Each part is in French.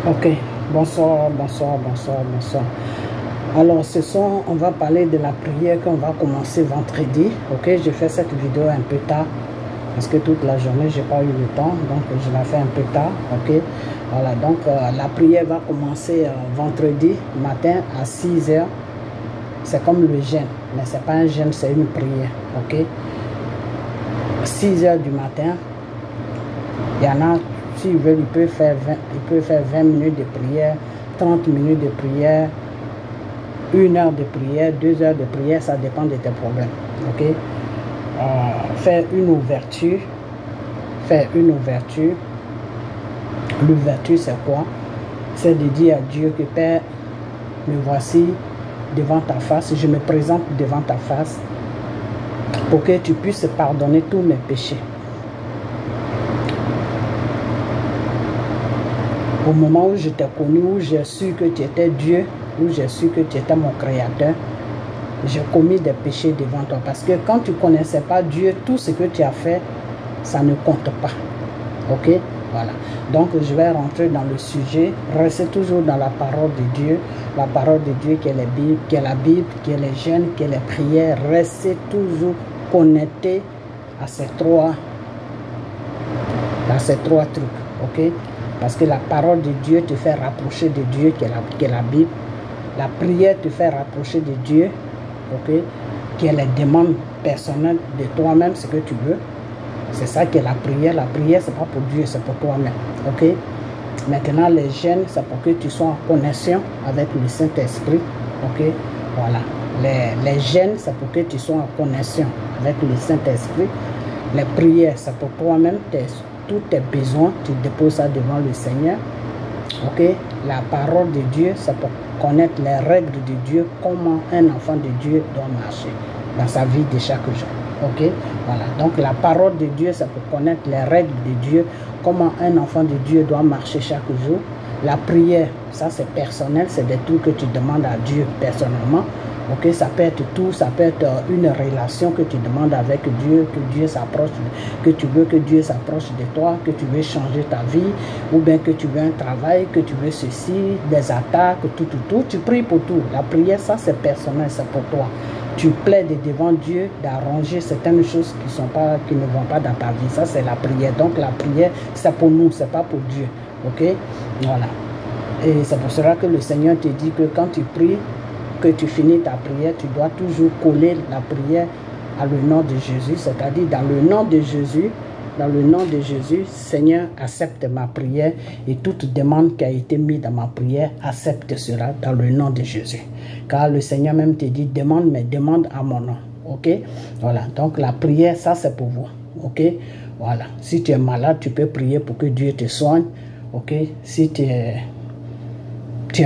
Ok, bonsoir, bonsoir, bonsoir, bonsoir. Alors, ce soir, on va parler de la prière qu'on va commencer vendredi. Ok, j'ai fait cette vidéo un peu tard parce que toute la journée, j'ai pas eu le temps, donc je la fais un peu tard. Ok, voilà, donc la prière va commencer vendredi matin à 6 h. C'est comme le jeûne, mais c'est pas un jeûne, c'est une prière. Ok, 6 h du matin, il y en a. S'il veut, il peut faire 20 minutes de prière, 30 minutes de prière, 1 heure de prière, 2 heures de prière, ça dépend de tes problèmes. Ok? Faire une ouverture. L'ouverture, c'est quoi? C'est de dire à Dieu que Père, me voici devant ta face, je me présente devant ta face pour que tu puisses pardonner tous mes péchés. Au moment où je t'ai connu, où j'ai su que tu étais Dieu, où j'ai su que tu étais mon créateur, j'ai commis des péchés devant toi. Parce que quand tu ne connaissais pas Dieu, tout ce que tu as fait, ça ne compte pas. Ok? Voilà. Donc, je vais rentrer dans le sujet. Restez toujours dans la parole de Dieu. La parole de Dieu qui est la Bible, qui est les jeûnes, qui est les prières. Restez toujours connectés à ces trois trucs. Ok? Parce que la parole de Dieu te fait rapprocher de Dieu, qui est la Bible. La prière te fait rapprocher de Dieu, ok, qui est les demandes personnelles de toi-même, ce que tu veux. C'est ça qui est la prière. La prière, ce n'est pas pour Dieu, c'est pour toi-même. Ok. Maintenant, les jeûnes, c'est pour que tu sois en connexion avec le Saint-Esprit. Ok. Voilà. Les jeûnes, c'est pour que tu sois en connexion avec le Saint-Esprit. Les prières, c'est pour toi-même. Tous tes besoins, tu déposes ça devant le Seigneur. Ok, la parole de Dieu, c'est pour connaître les règles de Dieu, comment un enfant de Dieu doit marcher dans sa vie de chaque jour. Ok, voilà. Donc la parole de Dieu, c'est pour connaître les règles de Dieu, comment un enfant de Dieu doit marcher chaque jour. La prière, ça c'est personnel, c'est des trucs que tu demandes à Dieu personnellement. Ok, ça peut être tout, ça peut être une relation que tu demandes avec Dieu, que Dieu s'approche, que tu veux que Dieu s'approche de toi, que tu veux changer ta vie, ou bien que tu veux un travail, que tu veux ceci, des attaques, tout. Tu pries pour tout. La prière, ça c'est personnel, c'est pour toi. Tu plaides devant Dieu d'arranger certaines choses qui ne vont pas dans ta vie. Ça c'est la prière. Donc la prière, c'est pour nous, c'est pas pour Dieu. Ok, voilà. Et c'est pour cela que le Seigneur te dit que quand tu pries, que tu finis ta prière, tu dois toujours coller la prière à le nom de Jésus, c'est-à-dire dans le nom de Jésus, Seigneur, accepte ma prière et toute demande qui a été mise dans ma prière, accepte cela dans le nom de Jésus. Car le Seigneur même te dit, demande, mais demande à mon nom. Ok? Voilà. Donc la prière, ça c'est pour vous. Ok? Voilà. Si tu es malade, tu peux prier pour que Dieu te soigne. Ok? Si tu es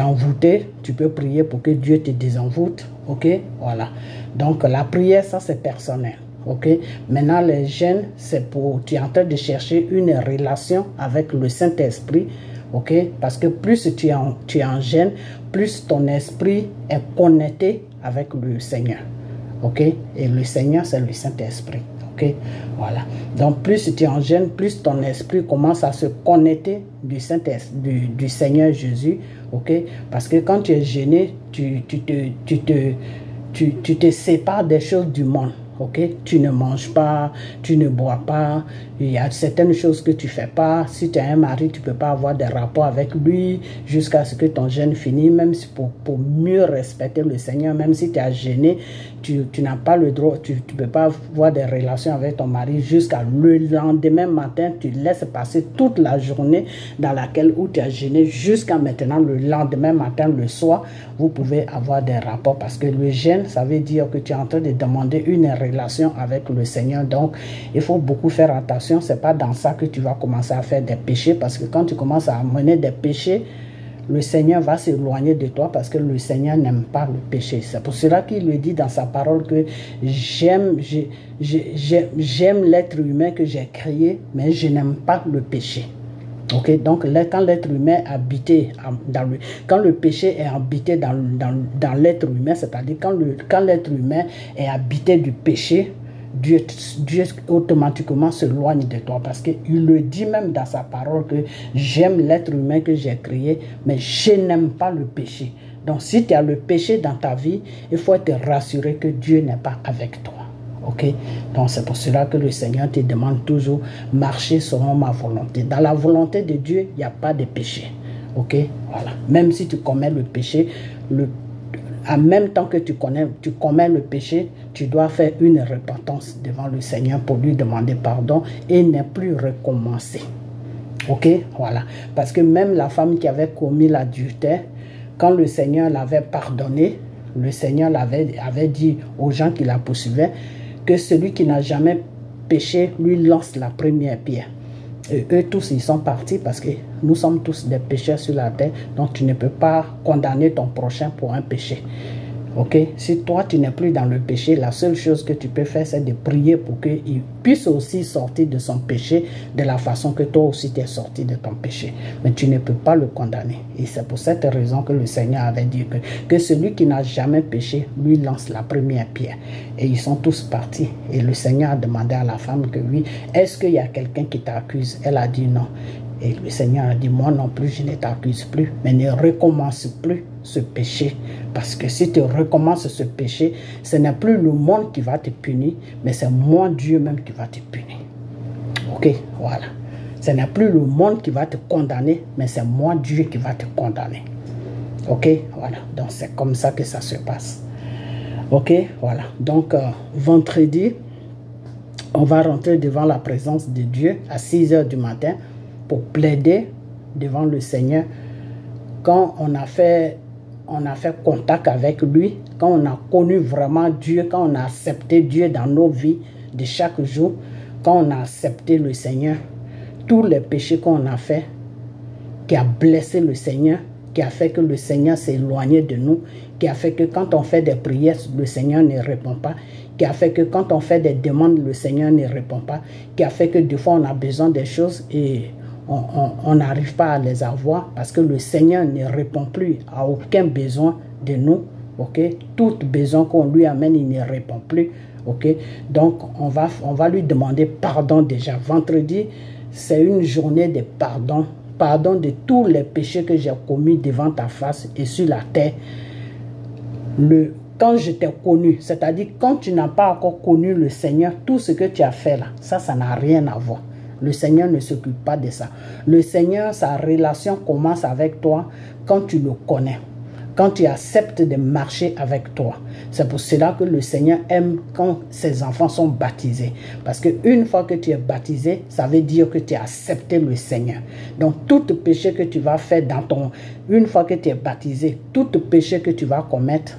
envoûté, tu peux prier pour que Dieu te désenvoûte. Ok, voilà. Donc la prière, ça c'est personnel. Ok, maintenant les jeûnes, c'est pour, tu es en train de chercher une relation avec le Saint-Esprit. Ok, parce que plus tu es en jeûne, plus ton esprit est connecté avec le Seigneur. Ok, et le Seigneur, c'est le Saint-Esprit. Ok, voilà. Donc plus tu es en jeûne, plus ton esprit commence à se connecter du Saint-Esprit, du Seigneur Jésus. Ok, parce que quand tu es jeûné, tu te sépares des choses du monde. Ok, tu ne manges pas, tu ne bois pas, il y a certaines choses que tu fais pas. Si tu as un mari, tu peux pas avoir des rapports avec lui jusqu'à ce que ton jeûne finisse, même si pour mieux respecter le Seigneur, même si tu as jeûné, tu n'as pas le droit, tu peux pas avoir des relations avec ton mari jusqu'à le lendemain matin. Tu laisses passer toute la journée dans laquelle où tu as jeûné jusqu'à maintenant, le lendemain matin, le soir, vous pouvez avoir des rapports parce que le jeûne, ça veut dire que tu es en train de demander une relation avec le Seigneur. Donc, il faut beaucoup faire attention. C'est pas dans ça que tu vas commencer à faire des péchés parce que quand tu commences à amener des péchés, le Seigneur va s'éloigner de toi parce que le Seigneur n'aime pas le péché. C'est pour cela qu'il lui dit dans sa parole que j'aime l'être humain que j'ai créé, mais je n'aime pas le péché. Ok, donc quand l'être humain est habité quand le péché est habité dans l'être humain, c'est-à-dire quand l'être humain est habité du péché, Dieu automatiquement s'éloigne de toi parce qu'il le dit même dans sa parole que j'aime l'être humain que j'ai créé, mais je n'aime pas le péché. Donc si tu as le péché dans ta vie, il faut te rassurer que Dieu n'est pas avec toi. Ok? Donc c'est pour cela que le Seigneur te demande toujours marcher selon ma volonté. Dans la volonté de Dieu, il n'y a pas de péché. Ok? Voilà. Même si tu commets le péché, en même temps que tu commets le péché, tu dois faire une repentance devant le Seigneur pour lui demander pardon et ne plus recommencer. Ok? Voilà. Parce que même la femme qui avait commis l'adultère, quand le Seigneur l'avait pardonné, le Seigneur avait dit aux gens qui la poursuivaient que celui qui n'a jamais péché lui lance la première pierre. Et eux tous, ils sont partis parce que nous sommes tous des pécheurs sur la terre. Donc, tu ne peux pas condamner ton prochain pour un péché. Ok? Si toi, tu n'es plus dans le péché, la seule chose que tu peux faire, c'est de prier pour qu'il puisse aussi sortir de son péché de la façon que toi aussi tu es sorti de ton péché. Mais tu ne peux pas le condamner. Et c'est pour cette raison que le Seigneur avait dit que celui qui n'a jamais péché, lui lance la première pierre. Et ils sont tous partis. Et le Seigneur a demandé à la femme que oui, est-ce qu'il y a quelqu'un qui t'accuse? Elle a dit non. Et le Seigneur a dit, moi non plus, je ne t'accuse plus, mais ne recommence plus ce péché. Parce que si tu recommences ce péché, ce n'est plus le monde qui va te punir, mais c'est moi, Dieu même, qui va te punir. Ok, voilà. Ce n'est plus le monde qui va te condamner, mais c'est moi, Dieu, qui va te condamner. Ok, voilà. Donc, c'est comme ça que ça se passe. Ok, voilà. Donc, vendredi, on va rentrer devant la présence de Dieu à 6 h du matin pour plaider devant le Seigneur. Quand on a fait contact avec lui, quand on a connu vraiment Dieu, quand on a accepté Dieu dans nos vies de chaque jour, quand on a accepté le Seigneur, tous les péchés qu'on a fait, qui a blessé le Seigneur, qui a fait que le Seigneur s'est éloigné de nous, qui a fait que quand on fait des prières, le Seigneur ne répond pas, qui a fait que quand on fait des demandes, le Seigneur ne répond pas, qui a fait que des fois on a besoin des choses et on n'arrive pas à les avoir parce que le Seigneur ne répond plus à aucun besoin de nous. Ok, tout besoin qu'on lui amène, il ne répond plus. Ok, donc on va lui demander pardon déjà. Vendredi, c'est une journée de pardon. Pardon de tous les péchés que j'ai commis devant ta face et sur la terre. Quand je t'ai connu, c'est-à-dire quand tu n'as pas encore connu le Seigneur, tout ce que tu as fait là, ça n'a rien à voir. Le Seigneur ne s'occupe pas de ça. Le Seigneur, sa relation commence avec toi quand tu le connais, quand tu acceptes de marcher avec toi. C'est pour cela que le Seigneur aime quand ses enfants sont baptisés. Parce qu'une fois que tu es baptisé, ça veut dire que tu as accepté le Seigneur. Donc, tout péché que tu vas faire une fois que tu es baptisé, tout péché que tu vas commettre,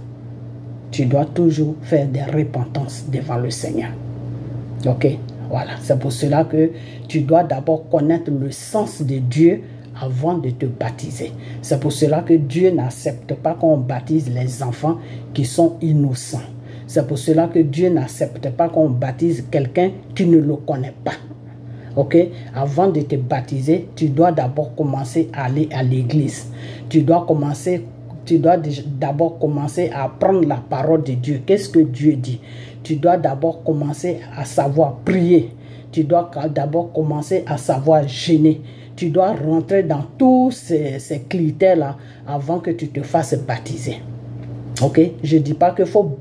tu dois toujours faire des repentances devant le Seigneur. Ok? Voilà, c'est pour cela que tu dois d'abord connaître le sens de Dieu avant de te baptiser. C'est pour cela que Dieu n'accepte pas qu'on baptise les enfants qui sont innocents. C'est pour cela que Dieu n'accepte pas qu'on baptise quelqu'un qui ne le connaît pas. Ok? Avant de te baptiser, tu dois d'abord commencer à aller à l'église. Tu dois d'abord commencer à apprendre la parole de Dieu. Qu'est-ce que Dieu dit? Tu dois d'abord commencer à savoir prier. Tu dois d'abord commencer à savoir jeûner. Tu dois rentrer dans tous ces critères-là avant que tu te fasses baptiser. Ok? Je ne dis pas qu'il faut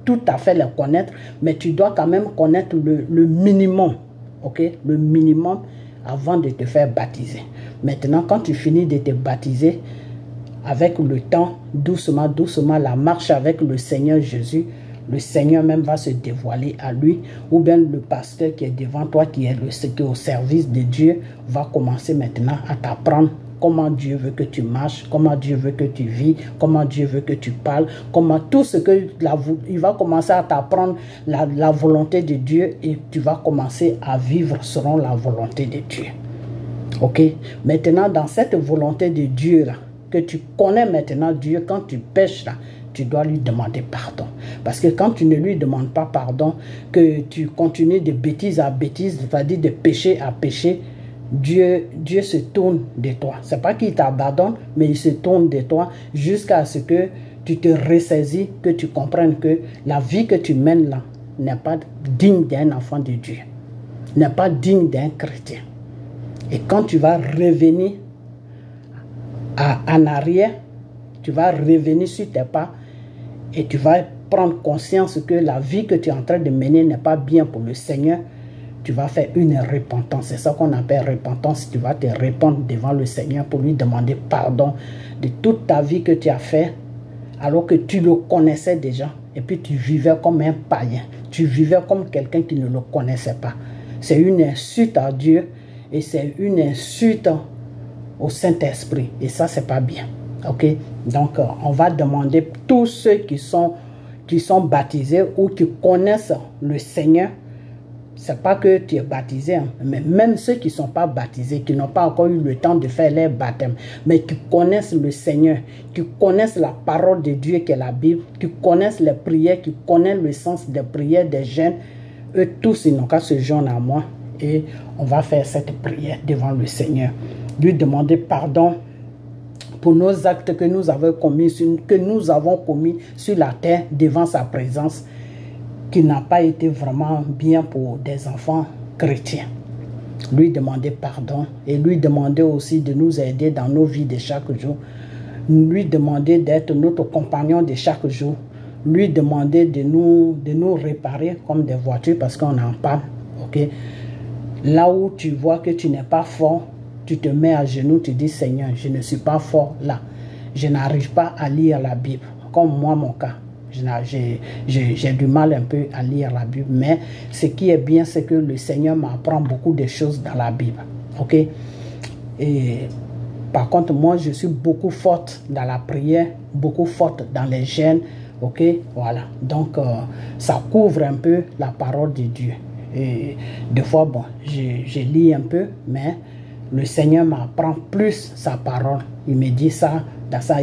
tout à fait les connaître, mais tu dois quand même connaître le minimum. Ok? Le minimum avant de te faire baptiser. Maintenant, quand tu finis de te baptiser, avec le temps, doucement, doucement, la marche avec le Seigneur Jésus, le Seigneur même va se dévoiler à lui, ou bien le pasteur qui est devant toi, qui est au service de Dieu, va commencer maintenant à t'apprendre comment Dieu veut que tu marches, comment Dieu veut que tu vis, comment Dieu veut que tu parles, comment tout ce que il va commencer à t'apprendre la volonté de Dieu et tu vas commencer à vivre selon la volonté de Dieu. Ok? Maintenant, dans cette volonté de Dieu là, que tu connais maintenant Dieu, quand tu pêches là, tu dois lui demander pardon. Parce que quand tu ne lui demandes pas pardon, que tu continues de bêtise à bêtise, c'est-à-dire de péché à péché, Dieu se tourne de toi. Ce n'est pas qu'il t'abandonne, mais il se tourne de toi jusqu'à ce que tu te ressaisis, que tu comprennes que la vie que tu mènes là, n'est pas digne d'un enfant de Dieu, n'est pas digne d'un chrétien. Et quand tu vas revenir en arrière, tu vas revenir sur tes pas et tu vas prendre conscience que la vie que tu es en train de mener n'est pas bien pour le Seigneur. Tu vas faire une repentance. C'est ça qu'on appelle repentance. Tu vas te répandre devant le Seigneur pour lui demander pardon de toute ta vie que tu as fait alors que tu le connaissais déjà. Et puis tu vivais comme un païen. Tu vivais comme quelqu'un qui ne le connaissait pas. C'est une insulte à Dieu et c'est une insulte au Saint-Esprit. Et ça, c'est pas bien. Ok? Donc, on va demander tous ceux qui sont baptisés ou qui connaissent le Seigneur. C'est pas que tu es baptisé, hein, mais même ceux qui ne sont pas baptisés, qui n'ont pas encore eu le temps de faire leur baptême, mais qui connaissent le Seigneur, qui connaissent la parole de Dieu qui est la Bible, qui connaissent les prières, qui connaissent le sens des prières des jeunes, eux tous, ils n'ont qu'à se joindre à moi et on va faire cette prière devant le Seigneur. Lui demander pardon pour nos actes que nous avons commis sur la terre devant sa présence, qui n'a pas été vraiment bien pour des enfants chrétiens. Lui demander pardon et lui demander aussi de nous aider dans nos vies de chaque jour. Lui demander d'être notre compagnon de chaque jour. Lui demander de nous réparer comme des voitures parce qu'on en parle. Okay? Là où tu vois que tu n'es pas fort, tu te mets à genoux, tu dis Seigneur, je ne suis pas fort là. Je n'arrive pas à lire la Bible, comme moi mon cas. J'ai du mal un peu à lire la Bible, mais ce qui est bien, c'est que le Seigneur m'apprend beaucoup de choses dans la Bible. Ok? Et par contre, moi, je suis beaucoup forte dans la prière, beaucoup forte dans les jeûnes. Ok? Voilà. Donc, ça couvre un peu la parole de Dieu. Et des fois, bon, je lis un peu, mais le Seigneur m'apprend plus sa parole. Il me dit ça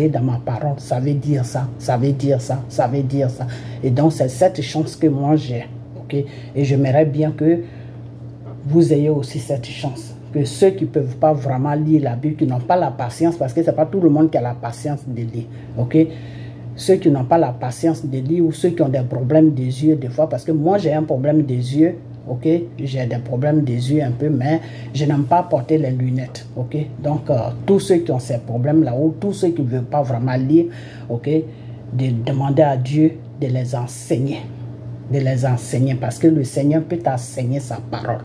est dans ma parole, ça veut dire ça, ça veut dire ça, ça veut dire ça. Et donc, c'est cette chance que moi j'ai. Okay? Et j'aimerais bien que vous ayez aussi cette chance. Que ceux qui ne peuvent pas vraiment lire la Bible, qui n'ont pas la patience, parce que ce n'est pas tout le monde qui a la patience de lire. Okay? Ceux qui n'ont pas la patience de lire ou ceux qui ont des problèmes des yeux, des fois, parce que moi j'ai un problème des yeux. Ok, j'ai des problèmes des yeux un peu, mais je n'aime pas porter les lunettes. Ok, donc tous ceux qui ont ces problèmes-là ou tous ceux qui ne veulent pas vraiment lire, ok, de demander à Dieu de les enseigner, parce que le Seigneur peut t'enseigner sa parole.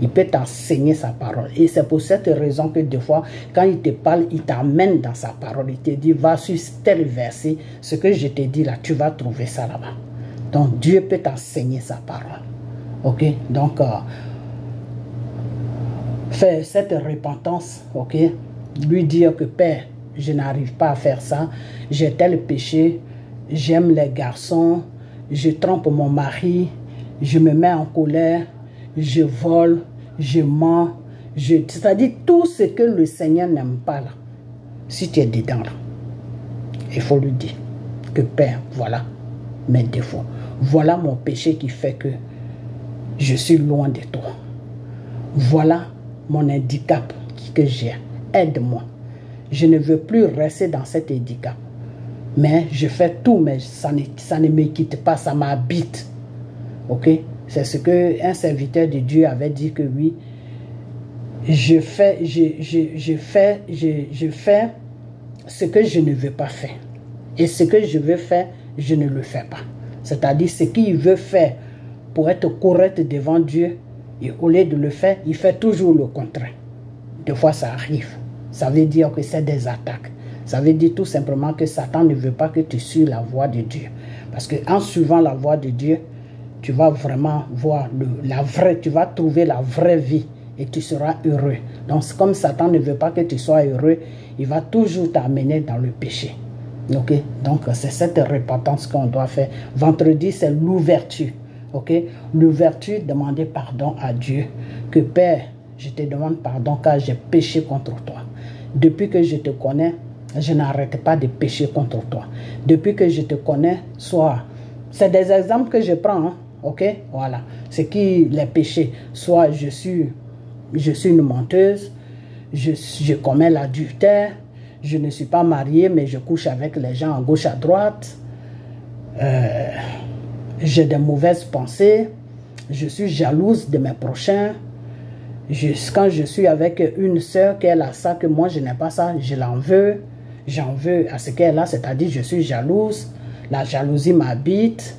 Il peut t'enseigner sa parole. Et c'est pour cette raison que des fois, quand il te parle, il t'amène dans sa parole. Il te dit, va sur tel verset, ce que je te dis là, tu vas trouver ça là-bas. Donc Dieu peut t'enseigner sa parole. Ok, donc faire cette repentance, ok, lui dire que Père, je n'arrive pas à faire ça, j'ai tel péché, j'aime les garçons, je trompe mon mari, je me mets en colère, je vole, je mens, c'est-à-dire tout ce que le Seigneur n'aime pas là, si tu es dedans là, il faut lui dire que Père, voilà mes défauts, voilà mon péché qui fait que je suis loin de toi. Voilà mon handicap que j'ai. Aide-moi. Je ne veux plus rester dans cet handicap. Mais je fais tout, mais ça ne me quitte pas, ça m'habite. Ok? C'est ce qu'un serviteur de Dieu avait dit que oui, je fais ce que je ne veux pas faire. Et ce que je veux faire, je ne le fais pas. C'est-à-dire ce qu'il veut faire pour être correct devant Dieu, et au lieu de le faire, il fait toujours le contraire. Des fois, ça arrive. Ça veut dire que c'est des attaques. Ça veut dire tout simplement que Satan ne veut pas que tu suives la voie de Dieu. Parce qu'en suivant la voie de Dieu, tu vas vraiment voir tu vas trouver la vraie vie et tu seras heureux. Donc, comme Satan ne veut pas que tu sois heureux, il va toujours t'amener dans le péché. Ok? Donc, c'est cette repentance qu'on doit faire. Vendredi, c'est l'ouverture. Ok, l'ouverture, demander pardon à Dieu. Que Père, je te demande pardon car j'ai péché contre toi. Depuis que je te connais, je n'arrête pas de pécher contre toi. Depuis que je te connais, c'est des exemples que je prends. Hein? Ok, voilà. C'est qui les péchés? Soit je suis une menteuse, je commets l'adultère, je ne suis pas mariée mais je couche avec les gens à gauche à droite. j'ai des mauvaises pensées, je suis jalouse de mes prochains. Quand je suis avec une soeur qu'elle a ça, que moi je n'ai pas ça, je l'en veux. J'en veux à ce qu'elle a, c'est-à-dire je suis jalouse. La jalousie m'habite.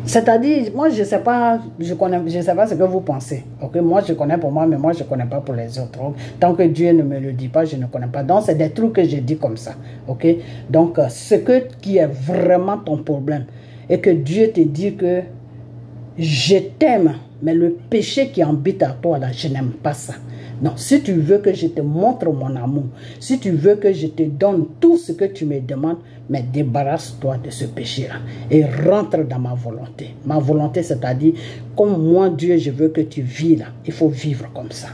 C'est-à-dire, moi je sais pas ce que vous pensez. Ok, moi je connais pour moi, mais moi je ne connais pas pour les autres. Tant que Dieu ne me le dit pas, je ne connais pas. Donc c'est des trucs que je dis comme ça. Ok, donc ce qui est vraiment ton problème et que Dieu te dit que je t'aime, mais le péché qui habite à toi là, je n'aime pas ça. Non, si tu veux que je te montre mon amour, si tu veux que je te donne tout ce que tu me demandes, mais débarrasse-toi de ce péché-là et rentre dans ma volonté. Ma volonté, c'est-à-dire, comme moi, Dieu, je veux que tu vis là. Il faut vivre comme ça.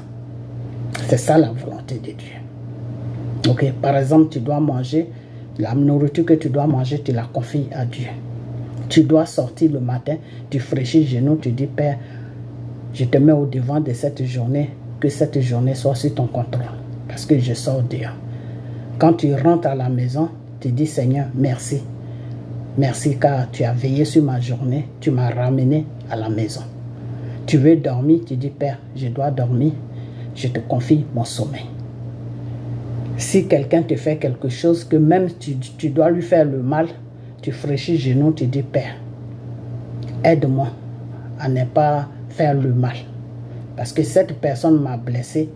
C'est ça la volonté de Dieu. Ok, par exemple, tu dois manger, la nourriture que tu dois manger, tu la confies à Dieu. Tu dois sortir le matin, tu fraîchis les genoux, tu dis, Père, je te mets au devant de cette journée, que cette journée soit sous ton contrôle, parce que je sors dehors. Quand tu rentres à la maison, tu dis, Seigneur, merci. Merci car tu as veillé sur ma journée, tu m'as ramené à la maison. Tu veux dormir, tu dis, Père, je dois dormir, je te confie mon sommeil. Si quelqu'un te fait quelque chose, que même tu dois lui faire le mal, tu fraîchis les genoux, tu dis, Père, aide-moi à ne pas faire le mal. Parce que cette personne m'a blessé.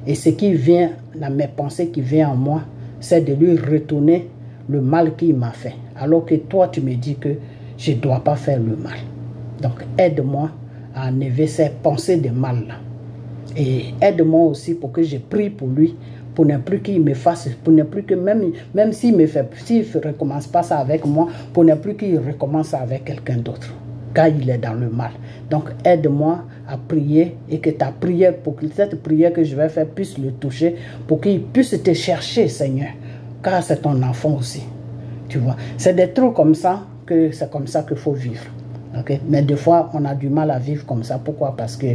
Et ce qui vient, dans mes pensées qui vient en moi, c'est de lui retourner le mal qu'il m'a fait. Alors que toi, tu me dis que je ne dois pas faire le mal. Donc, aide-moi à enlever ces pensées de mal-là. Et aide-moi aussi pour que je prie pour lui, pour ne plus qu'il me fasse, pour ne plus que même s'il ne recommence pas ça avec moi, pour ne plus qu'il recommence ça avec quelqu'un d'autre, car il est dans le mal. Donc aide-moi à prier et que ta prière, pour que cette prière que je vais faire puisse le toucher, pour qu'il puisse te chercher, Seigneur, car c'est ton enfant aussi. Tu vois, c'est des trucs comme ça que c'est comme ça qu'il faut vivre. Okay? Mais des fois, on a du mal à vivre comme ça. Pourquoi? Parce que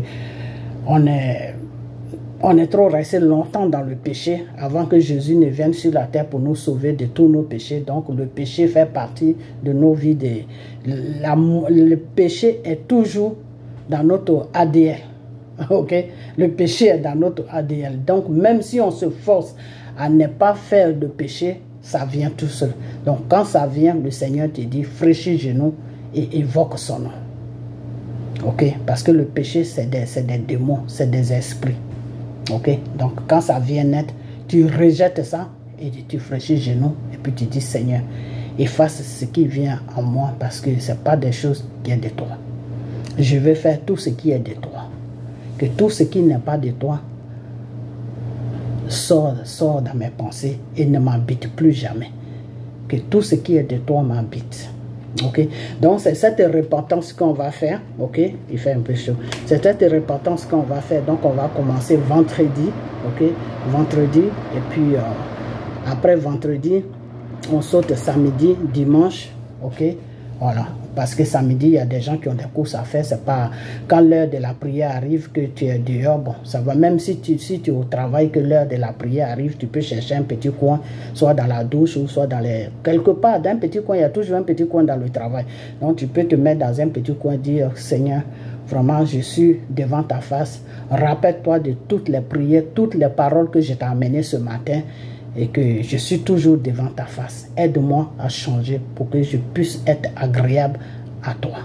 on est trop resté longtemps dans le péché avant que Jésus ne vienne sur la terre pour nous sauver de tous nos péchés. Donc le péché fait partie de nos vies. Le péché est toujours dans notre ADN. Okay? Le péché est dans notre ADN. Donc même si on se force à ne pas faire de péché, ça vient tout seul. Donc quand ça vient, le Seigneur te dit, fraîchis les genoux et évoque son nom. Ok? Parce que le péché, c'est des démons, c'est des esprits. Ok, donc quand ça vient net, tu rejettes ça et tu fraîchis les genoux et puis tu dis, Seigneur, efface ce qui vient en moi parce que ce n'est pas des choses qui sont de toi. Je vais faire tout ce qui est de toi. Que tout ce qui n'est pas de toi sort dans mes pensées et ne m'habite plus jamais. Que tout ce qui est de toi m'habite. Ok, donc c'est cette repentance qu'on va faire. Ok, il fait un peu chaud. C'est cette repentance qu'on va faire. Donc on va commencer vendredi. Ok, vendredi et puis après vendredi on saute samedi, dimanche. Ok, voilà. Parce que samedi, il y a des gens qui ont des courses à faire. C'est pas quand l'heure de la prière arrive que tu es dehors. Bon, ça va. Même si tu es au travail, que l'heure de la prière arrive, tu peux chercher un petit coin, soit dans la douche ou soit dans les... Quelque part, dans un petit coin, il y a toujours un petit coin dans le travail. Donc, tu peux te mettre dans un petit coin et dire, Seigneur, vraiment, je suis devant ta face. Rappelle-toi de toutes les prières, toutes les paroles que je t'ai amenées ce matin. Et que je suis toujours devant ta face. Aide-moi à changer pour que je puisse être agréable à toi.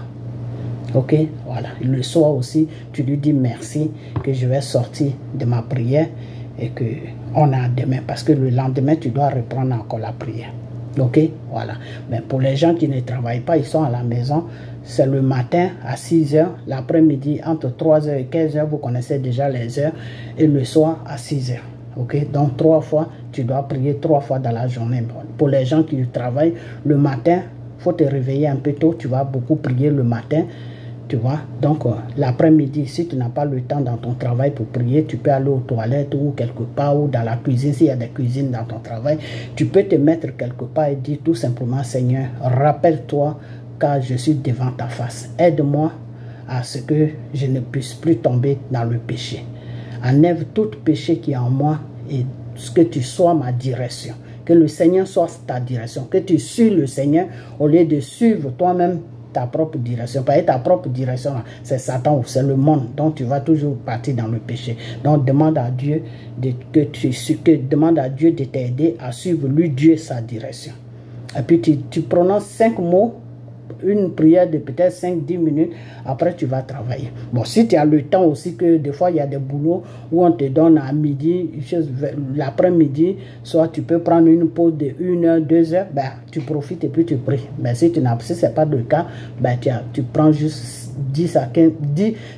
Ok, voilà. Le soir aussi, tu lui dis merci que je vais sortir de ma prière et que on a demain. Parce que le lendemain, tu dois reprendre encore la prière. Ok, voilà. Mais pour les gens qui ne travaillent pas, ils sont à la maison. C'est le matin à 6 h, l'après-midi entre 3 h et 15 h, vous connaissez déjà les heures, et le soir à 6 h. Ok, donc 3 fois, tu dois prier 3 fois dans la journée. Pour les gens qui travaillent, le matin, il faut te réveiller un peu tôt, tu vas beaucoup prier le matin, tu vois. Donc l'après-midi, si tu n'as pas le temps dans ton travail pour prier, tu peux aller aux toilettes ou quelque part, ou dans la cuisine, s'il y a des cuisines dans ton travail, tu peux te mettre quelque part et dire tout simplement, Seigneur, rappelle-toi car je suis devant ta face. Aide-moi à ce que je ne puisse plus tomber dans le péché. Enlève tout péché qui est en moi et que tu sois ma direction. Que le Seigneur soit ta direction. Que tu suives le Seigneur au lieu de suivre toi-même ta propre direction. Parce que ta propre direction, c'est Satan ou c'est le monde. Donc, tu vas toujours partir dans le péché. Donc, demande à Dieu demande à Dieu de t'aider à suivre lui, Dieu, sa direction. Et puis, tu prononces 5 mots, une prière de peut-être 5-10 minutes, après tu vas travailler. Bon, si tu as le temps aussi, que des fois il y a des boulots où on te donne à midi, l'après-midi, soit tu peux prendre une pause de 1 heure, 2 heures, ben, tu profites et puis tu pries. Mais si ce n'est pas le cas, ben, tu prends juste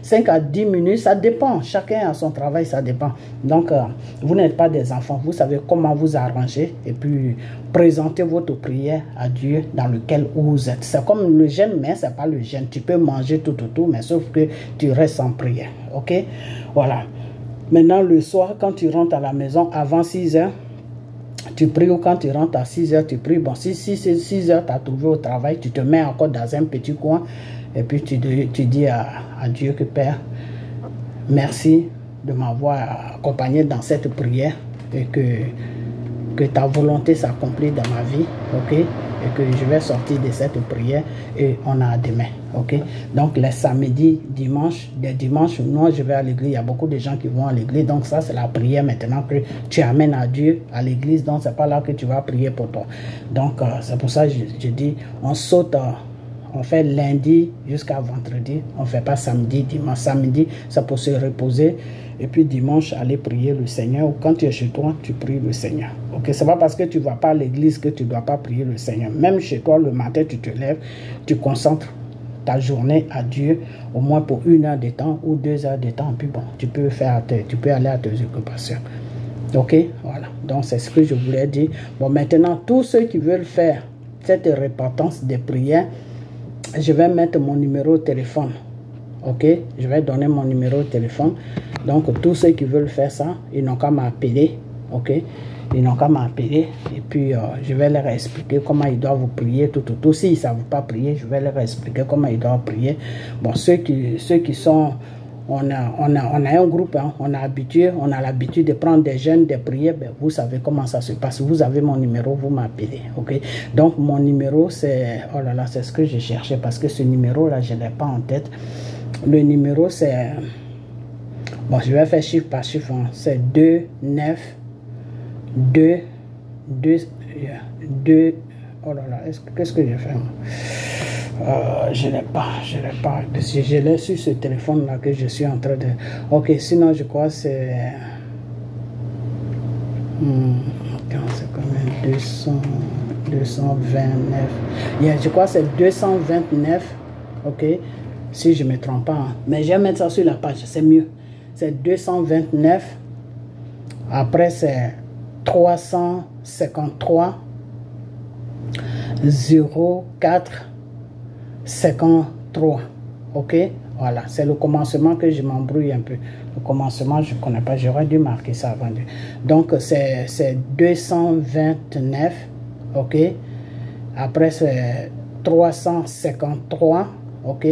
5 à 10 minutes, ça dépend, chacun a son travail, ça dépend. Donc, vous n'êtes pas des enfants, vous savez comment vous arranger et puis présenter votre prière à Dieu dans lequel vous êtes. C'est comme le jeûne, mais ce n'est pas le jeûne. Tu peux manger tout, mais sauf que tu restes en prière. Ok? Voilà. Maintenant, le soir, quand tu rentres à la maison, avant 6 heures, tu pries, ou quand tu rentres à 6 heures, tu pries. Bon, si c'est 6 heures, tu as trouvé au travail, tu te mets encore dans un petit coin et puis tu dis à Dieu que Père, merci de m'avoir accompagné dans cette prière et que ta volonté s'accomplit dans ma vie, ok? Et que je vais sortir de cette prière et on a demain, ok? Donc les samedis, les dimanches, moi je vais à l'église, il y a beaucoup de gens qui vont à l'église, donc ça c'est la prière maintenant que tu amènes à Dieu à l'église, donc c'est pas là que tu vas prier pour toi. Donc c'est pour ça que je dis, on saute, on fait lundi jusqu'à vendredi, on ne fait pas samedi, dimanche. Samedi, c'est pour se reposer. Et puis dimanche, aller prier le Seigneur. Ou quand tu es chez toi, tu pries le Seigneur. Ok, c'est pas parce que tu ne vas pas à l'église que tu ne dois pas prier le Seigneur. Même chez toi, le matin, tu te lèves, tu concentres ta journée à Dieu, au moins pour 1 heure de temps ou 2 heures de temps. Puis bon, tu peux aller à tes occupations. Ok, voilà. Donc c'est ce que je voulais dire. Bon, maintenant, tous ceux qui veulent faire cette repentance des prières, je vais mettre mon numéro de téléphone. Ok, je vais donner mon numéro de téléphone. Donc, tous ceux qui veulent faire ça, ils n'ont qu'à m'appeler. Ok, ils n'ont qu'à m'appeler. Et puis, je vais leur expliquer comment ils doivent prier. Tout. S'ils ne savent pas prier, je vais leur expliquer comment ils doivent prier. Bon, ceux qui sont... On a un groupe, hein, on a l'habitude de prendre des jeunes, des prières, ben, vous savez comment ça se passe. Vous avez mon numéro, vous m'appelez, ok? Donc, mon numéro, c'est... Oh là là, c'est ce que je cherchais parce que ce numéro-là, je ne l'ai pas en tête. Le numéro, c'est... Bon, je vais faire chiffre par chiffre. Hein. C'est 2 9 2 2 2... Oh là là, qu'est-ce que je fais? Je n'ai pas. Je l'ai sur ce téléphone-là que je suis en train de... Ok, sinon je crois que c'est... c'est quand même 229. Yeah, je crois que c'est 229. Ok, si je ne me trompe pas. Hein. Mais je vais mettre ça sur la page, c'est mieux. C'est 229. Après, c'est 353 04 53. Ok, voilà, c'est le commencement que je m'embrouille un peu. Le commencement, je ne connais pas, j'aurais dû marquer ça avant. Donc, c'est 229. Ok, après, c'est 353. Ok,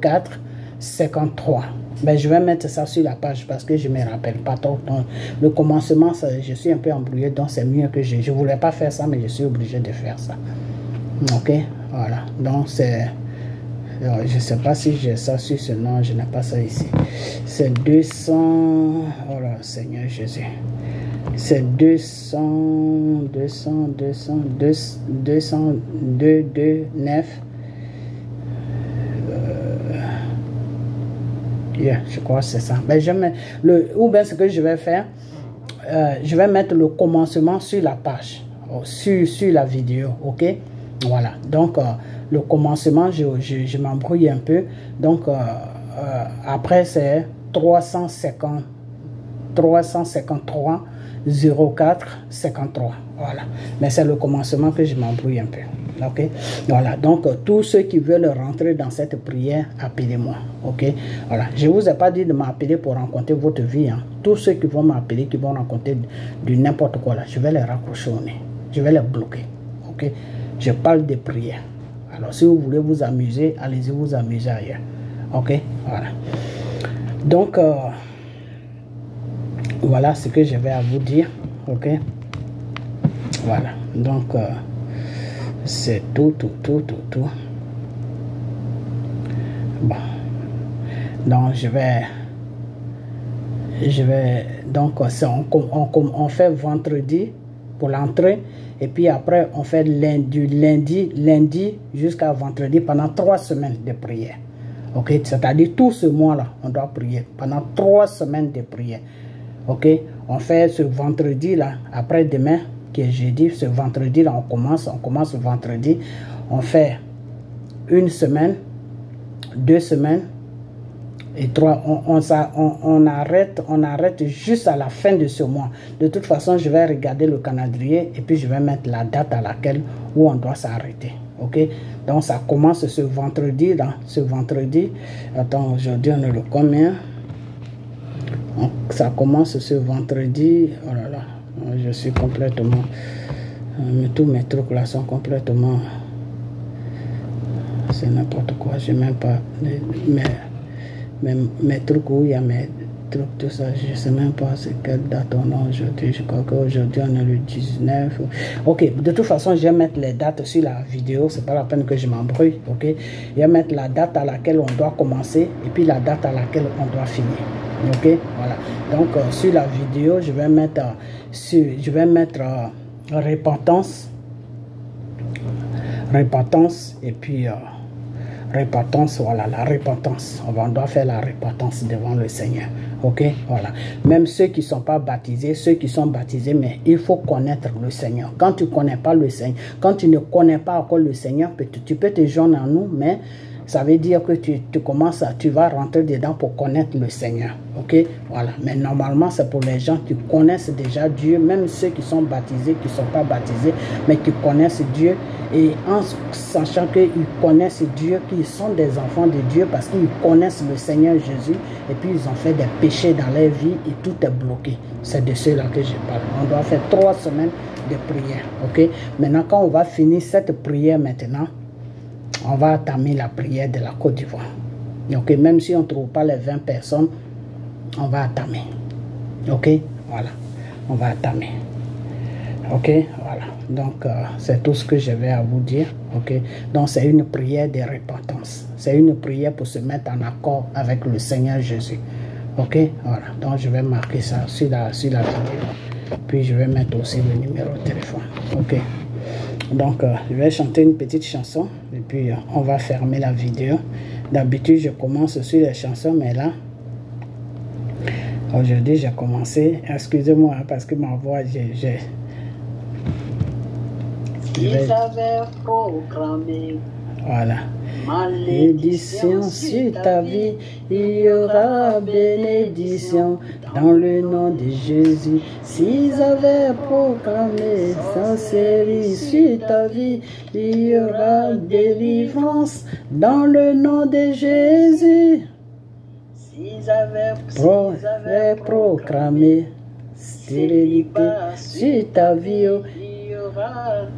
04 53. Ben, je vais mettre ça sur la page parce que je ne me rappelle pas trop. Donc, le commencement, je suis un peu embrouillé, donc c'est mieux que je ne voulais pas faire ça, mais je suis obligé de faire ça. Ok, voilà. Donc, c'est... Je ne sais pas si j'ai ça sur ce nom, je n'ai pas ça ici. C'est 200... Oh là, Seigneur Jésus. C'est 229. Yeah, je crois que c'est ça. Ben, ou bien ce que je vais faire, je vais mettre le commencement sur la page, sur la vidéo, ok? Voilà, donc le commencement, je m'embrouille un peu. Donc, après, c'est 353 04 53. Voilà, mais c'est le commencement que je m'embrouille un peu. Ok, voilà, donc tous ceux qui veulent rentrer dans cette prière, appelez-moi. Ok, voilà, je ne vous ai pas dit de m'appeler pour rencontrer votre vie. Hein. Tous ceux qui vont m'appeler, qui vont rencontrer du n'importe quoi, là, je vais les raccrocher au nez. Je vais les bloquer. Ok, je parle de prière. Alors, si vous voulez vous amuser, allez-y vous amuser ailleurs. Ok, voilà. Donc, voilà ce que je vais à vous dire. Ok, voilà. Donc, c'est tout. Bon. Donc, je vais donc, on fait vendredi pour l'entrée. Et puis après, on fait du lundi jusqu'à vendredi pendant 3 semaines de prière. Ok, c'est-à-dire tout ce mois-là, on doit prier pendant 3 semaines de prière. Ok, on fait ce vendredi-là, après demain, qui est jeudi, ce vendredi-là, on commence le vendredi. On fait 1 semaine, 2 semaines, et 3, on arrête juste à la fin de ce mois. De toute façon, je vais regarder le calendrier et puis je vais mettre la date à laquelle où on doit s'arrêter. Ok, donc ça commence ce vendredi là, ce vendredi. Attends, aujourd'hui on est le combien? Ça commence ce vendredi. Oh là là, je suis complètement, tous mes trucs là sont complètement, c'est n'importe quoi. Je n'ai même pas mes trucs où il y a mes trucs, tout ça, je ne sais même pas c'est quelle date on a aujourd'hui. Je crois qu'aujourd'hui on est le 19. Ok, de toute façon, je vais mettre les dates sur la vidéo, c'est pas la peine que je m'embrouille. Ok, je vais mettre la date à laquelle on doit commencer et puis la date à laquelle on doit finir. Ok, voilà. Donc sur la vidéo, je vais mettre repentance et puis repentance, voilà, la repentance. On doit faire la repentance devant le Seigneur. Ok, voilà. Même ceux qui ne sont pas baptisés, ceux qui sont baptisés, mais il faut connaître le Seigneur. Quand tu ne connais pas le Seigneur, quand tu ne connais pas encore le Seigneur, tu peux te joindre à nous, mais ça veut dire que tu vas rentrer dedans pour connaître le Seigneur. Ok, voilà. Mais normalement, c'est pour les gens qui connaissent déjà Dieu, même ceux qui sont baptisés, qui ne sont pas baptisés, mais qui connaissent Dieu. Et en sachant qu'ils connaissent Dieu, qu'ils sont des enfants de Dieu parce qu'ils connaissent le Seigneur Jésus. Et puis ils ont fait des péchés dans leur vie et tout est bloqué. C'est de ceux-là que je parle. On doit faire 3 semaines de prière. Ok, maintenant quand on va finir cette prière maintenant, on va entamer la prière de la Côte d'Ivoire. Ok, même si on ne trouve pas les 20 personnes, on va entamer. Ok, voilà, on va entamer. Ok, voilà. Donc, c'est tout ce que je vais à vous dire. Ok, donc c'est une prière de repentance. C'est une prière pour se mettre en accord avec le Seigneur Jésus. Ok, voilà. Donc, je vais marquer ça sur la vidéo. Puis, je vais mettre aussi le numéro de téléphone. Ok. Donc, je vais chanter une petite chanson et puis on va fermer la vidéo. D'habitude, je commence sur les chansons, mais là, aujourd'hui, j'ai commencé. Excusez-moi parce que ma voix, Ils avaient programmé. Voilà. Malédiction sur ta vie, il y aura bénédiction dans le nom de Jésus. S'ils avaient proclamé sorcellerie sur ta vie, il y aura délivrance dans le nom de Jésus. S'ils avaient proclamé stérilité sur ta vie, il y aura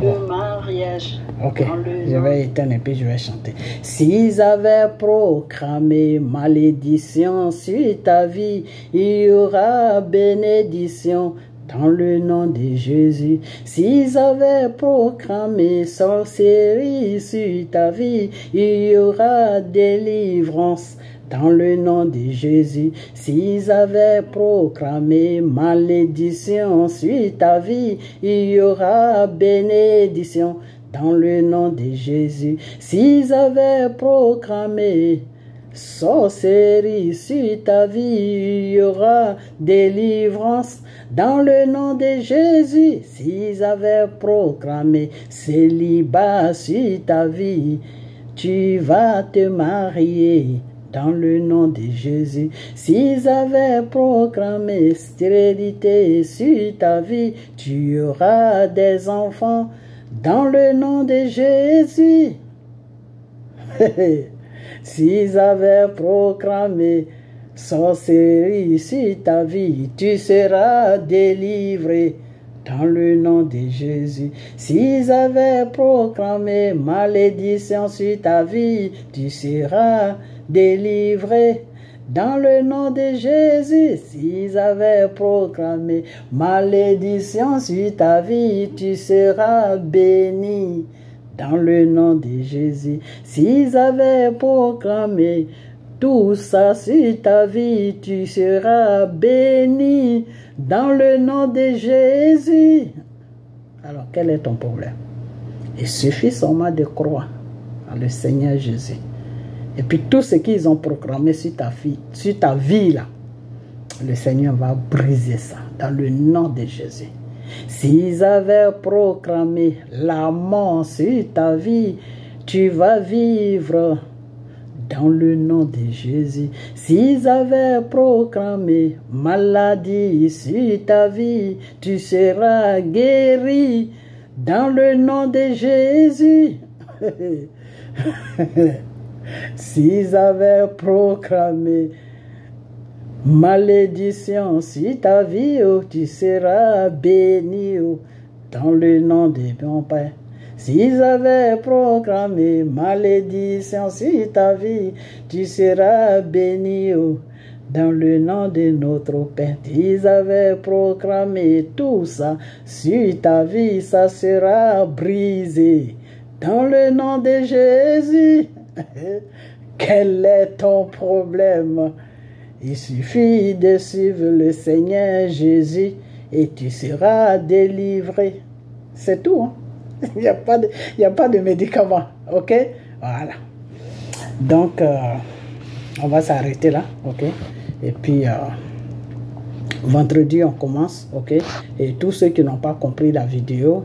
le mariage. Ok, je vais éteindre et puis je vais chanter. S'ils avaient proclamé malédiction sur ta vie, il y aura bénédiction dans le nom de Jésus. S'ils avaient proclamé sorcellerie sur ta vie, il y aura délivrance dans le nom de Jésus. S'ils avaient proclamé malédiction sur ta vie, il y aura bénédiction dans le nom de Jésus. S'ils avaient proclamé sorcellerie sur ta vie, il y aura délivrance dans le nom de Jésus. S'ils avaient proclamé célibat sur ta vie, tu vas te marier dans le nom de Jésus. S'ils avaient proclamé stérilité sur ta vie, tu auras des enfants dans le nom de Jésus. S'ils avaient proclamé sorcellerie sur ta vie, tu seras délivré dans le nom de Jésus. S'ils avaient proclamé malédiction sur ta vie, tu seras délivré dans le nom de Jésus. S'ils avaient proclamé malédiction sur ta vie, tu seras béni dans le nom de Jésus. S'ils avaient proclamé tout ça sur ta vie, tu seras béni dans le nom de Jésus. Alors, quel est ton problème? Il suffit seulement de croire en le Seigneur Jésus. Et puis tout ce qu'ils ont proclamé sur ta vie là, le Seigneur va briser ça dans le nom de Jésus. S'ils avaient proclamé la mort sur ta vie, tu vas vivre dans le nom de Jésus. S'ils avaient proclamé maladie sur ta vie, tu seras guéri dans le nom de Jésus. S'ils avaient proclamé malédiction sur ta vie, oh, tu seras béni oh, dans le nom de mon Père. S'ils avaient proclamé malédiction sur ta vie, tu seras béni oh, dans le nom de notre Père. S'ils avaient proclamé tout ça sur ta vie, ça sera brisé dans le nom de Jésus. Quel est ton problème? Il suffit de suivre le Seigneur Jésus et tu seras délivré. C'est tout. Hein? Il n'y a pas de médicaments. Ok? Voilà. Donc, on va s'arrêter là. Ok? Et puis, vendredi, on commence. Ok? Et tous ceux qui n'ont pas compris la vidéo,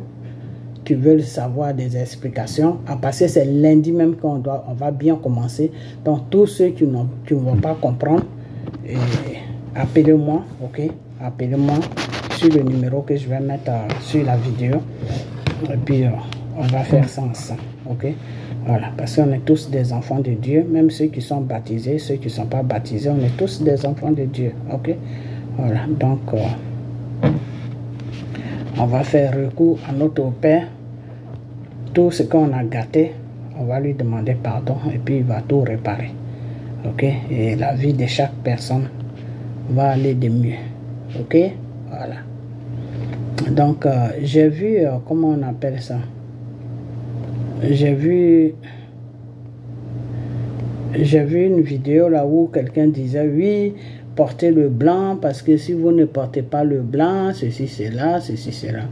qui veulent savoir des explications, à passer c'est lundi même qu'on va bien commencer. Donc, tous ceux qui ne vont pas comprendre, appelez-moi, ok? Appelez-moi sur le numéro que je vais mettre sur la vidéo. Et puis, on va faire ça ensemble, ok? Voilà, parce qu'on est tous des enfants de Dieu, même ceux qui sont baptisés, ceux qui ne sont pas baptisés, on est tous des enfants de Dieu, ok? Voilà, donc, on va faire recours à notre Père. Tout ce qu'on a gâté, on va lui demander pardon et puis il va tout réparer. Ok? Et la vie de chaque personne va aller de mieux. Ok? Voilà. Donc, j'ai vu, comment on appelle ça? J'ai vu une vidéo là où quelqu'un disait, oui, portez le blanc parce que si vous ne portez pas le blanc, ceci, cela, ceci, cela.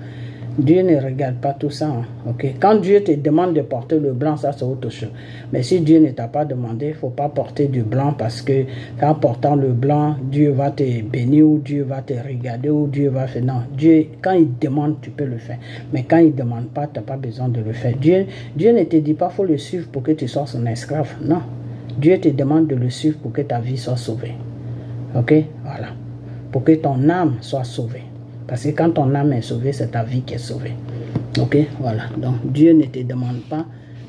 Dieu ne regarde pas tout ça. Hein, okay? Quand Dieu te demande de porter le blanc, ça c'est autre chose. Mais si Dieu ne t'a pas demandé, il ne faut pas porter du blanc parce que en portant le blanc, Dieu va te bénir ou Dieu va te regarder ou Dieu va faire. Non, Dieu, quand il demande, tu peux le faire. Mais quand il ne demande pas, tu n'as pas besoin de le faire. Dieu ne te dit pas qu'il faut le suivre pour que tu sois son esclave. Non. Dieu te demande de le suivre pour que ta vie soit sauvée. Ok? Voilà. Pour que ton âme soit sauvée. Parce que quand ton âme est sauvée, c'est ta vie qui est sauvée. Ok? Voilà. Donc, Dieu ne te demande pas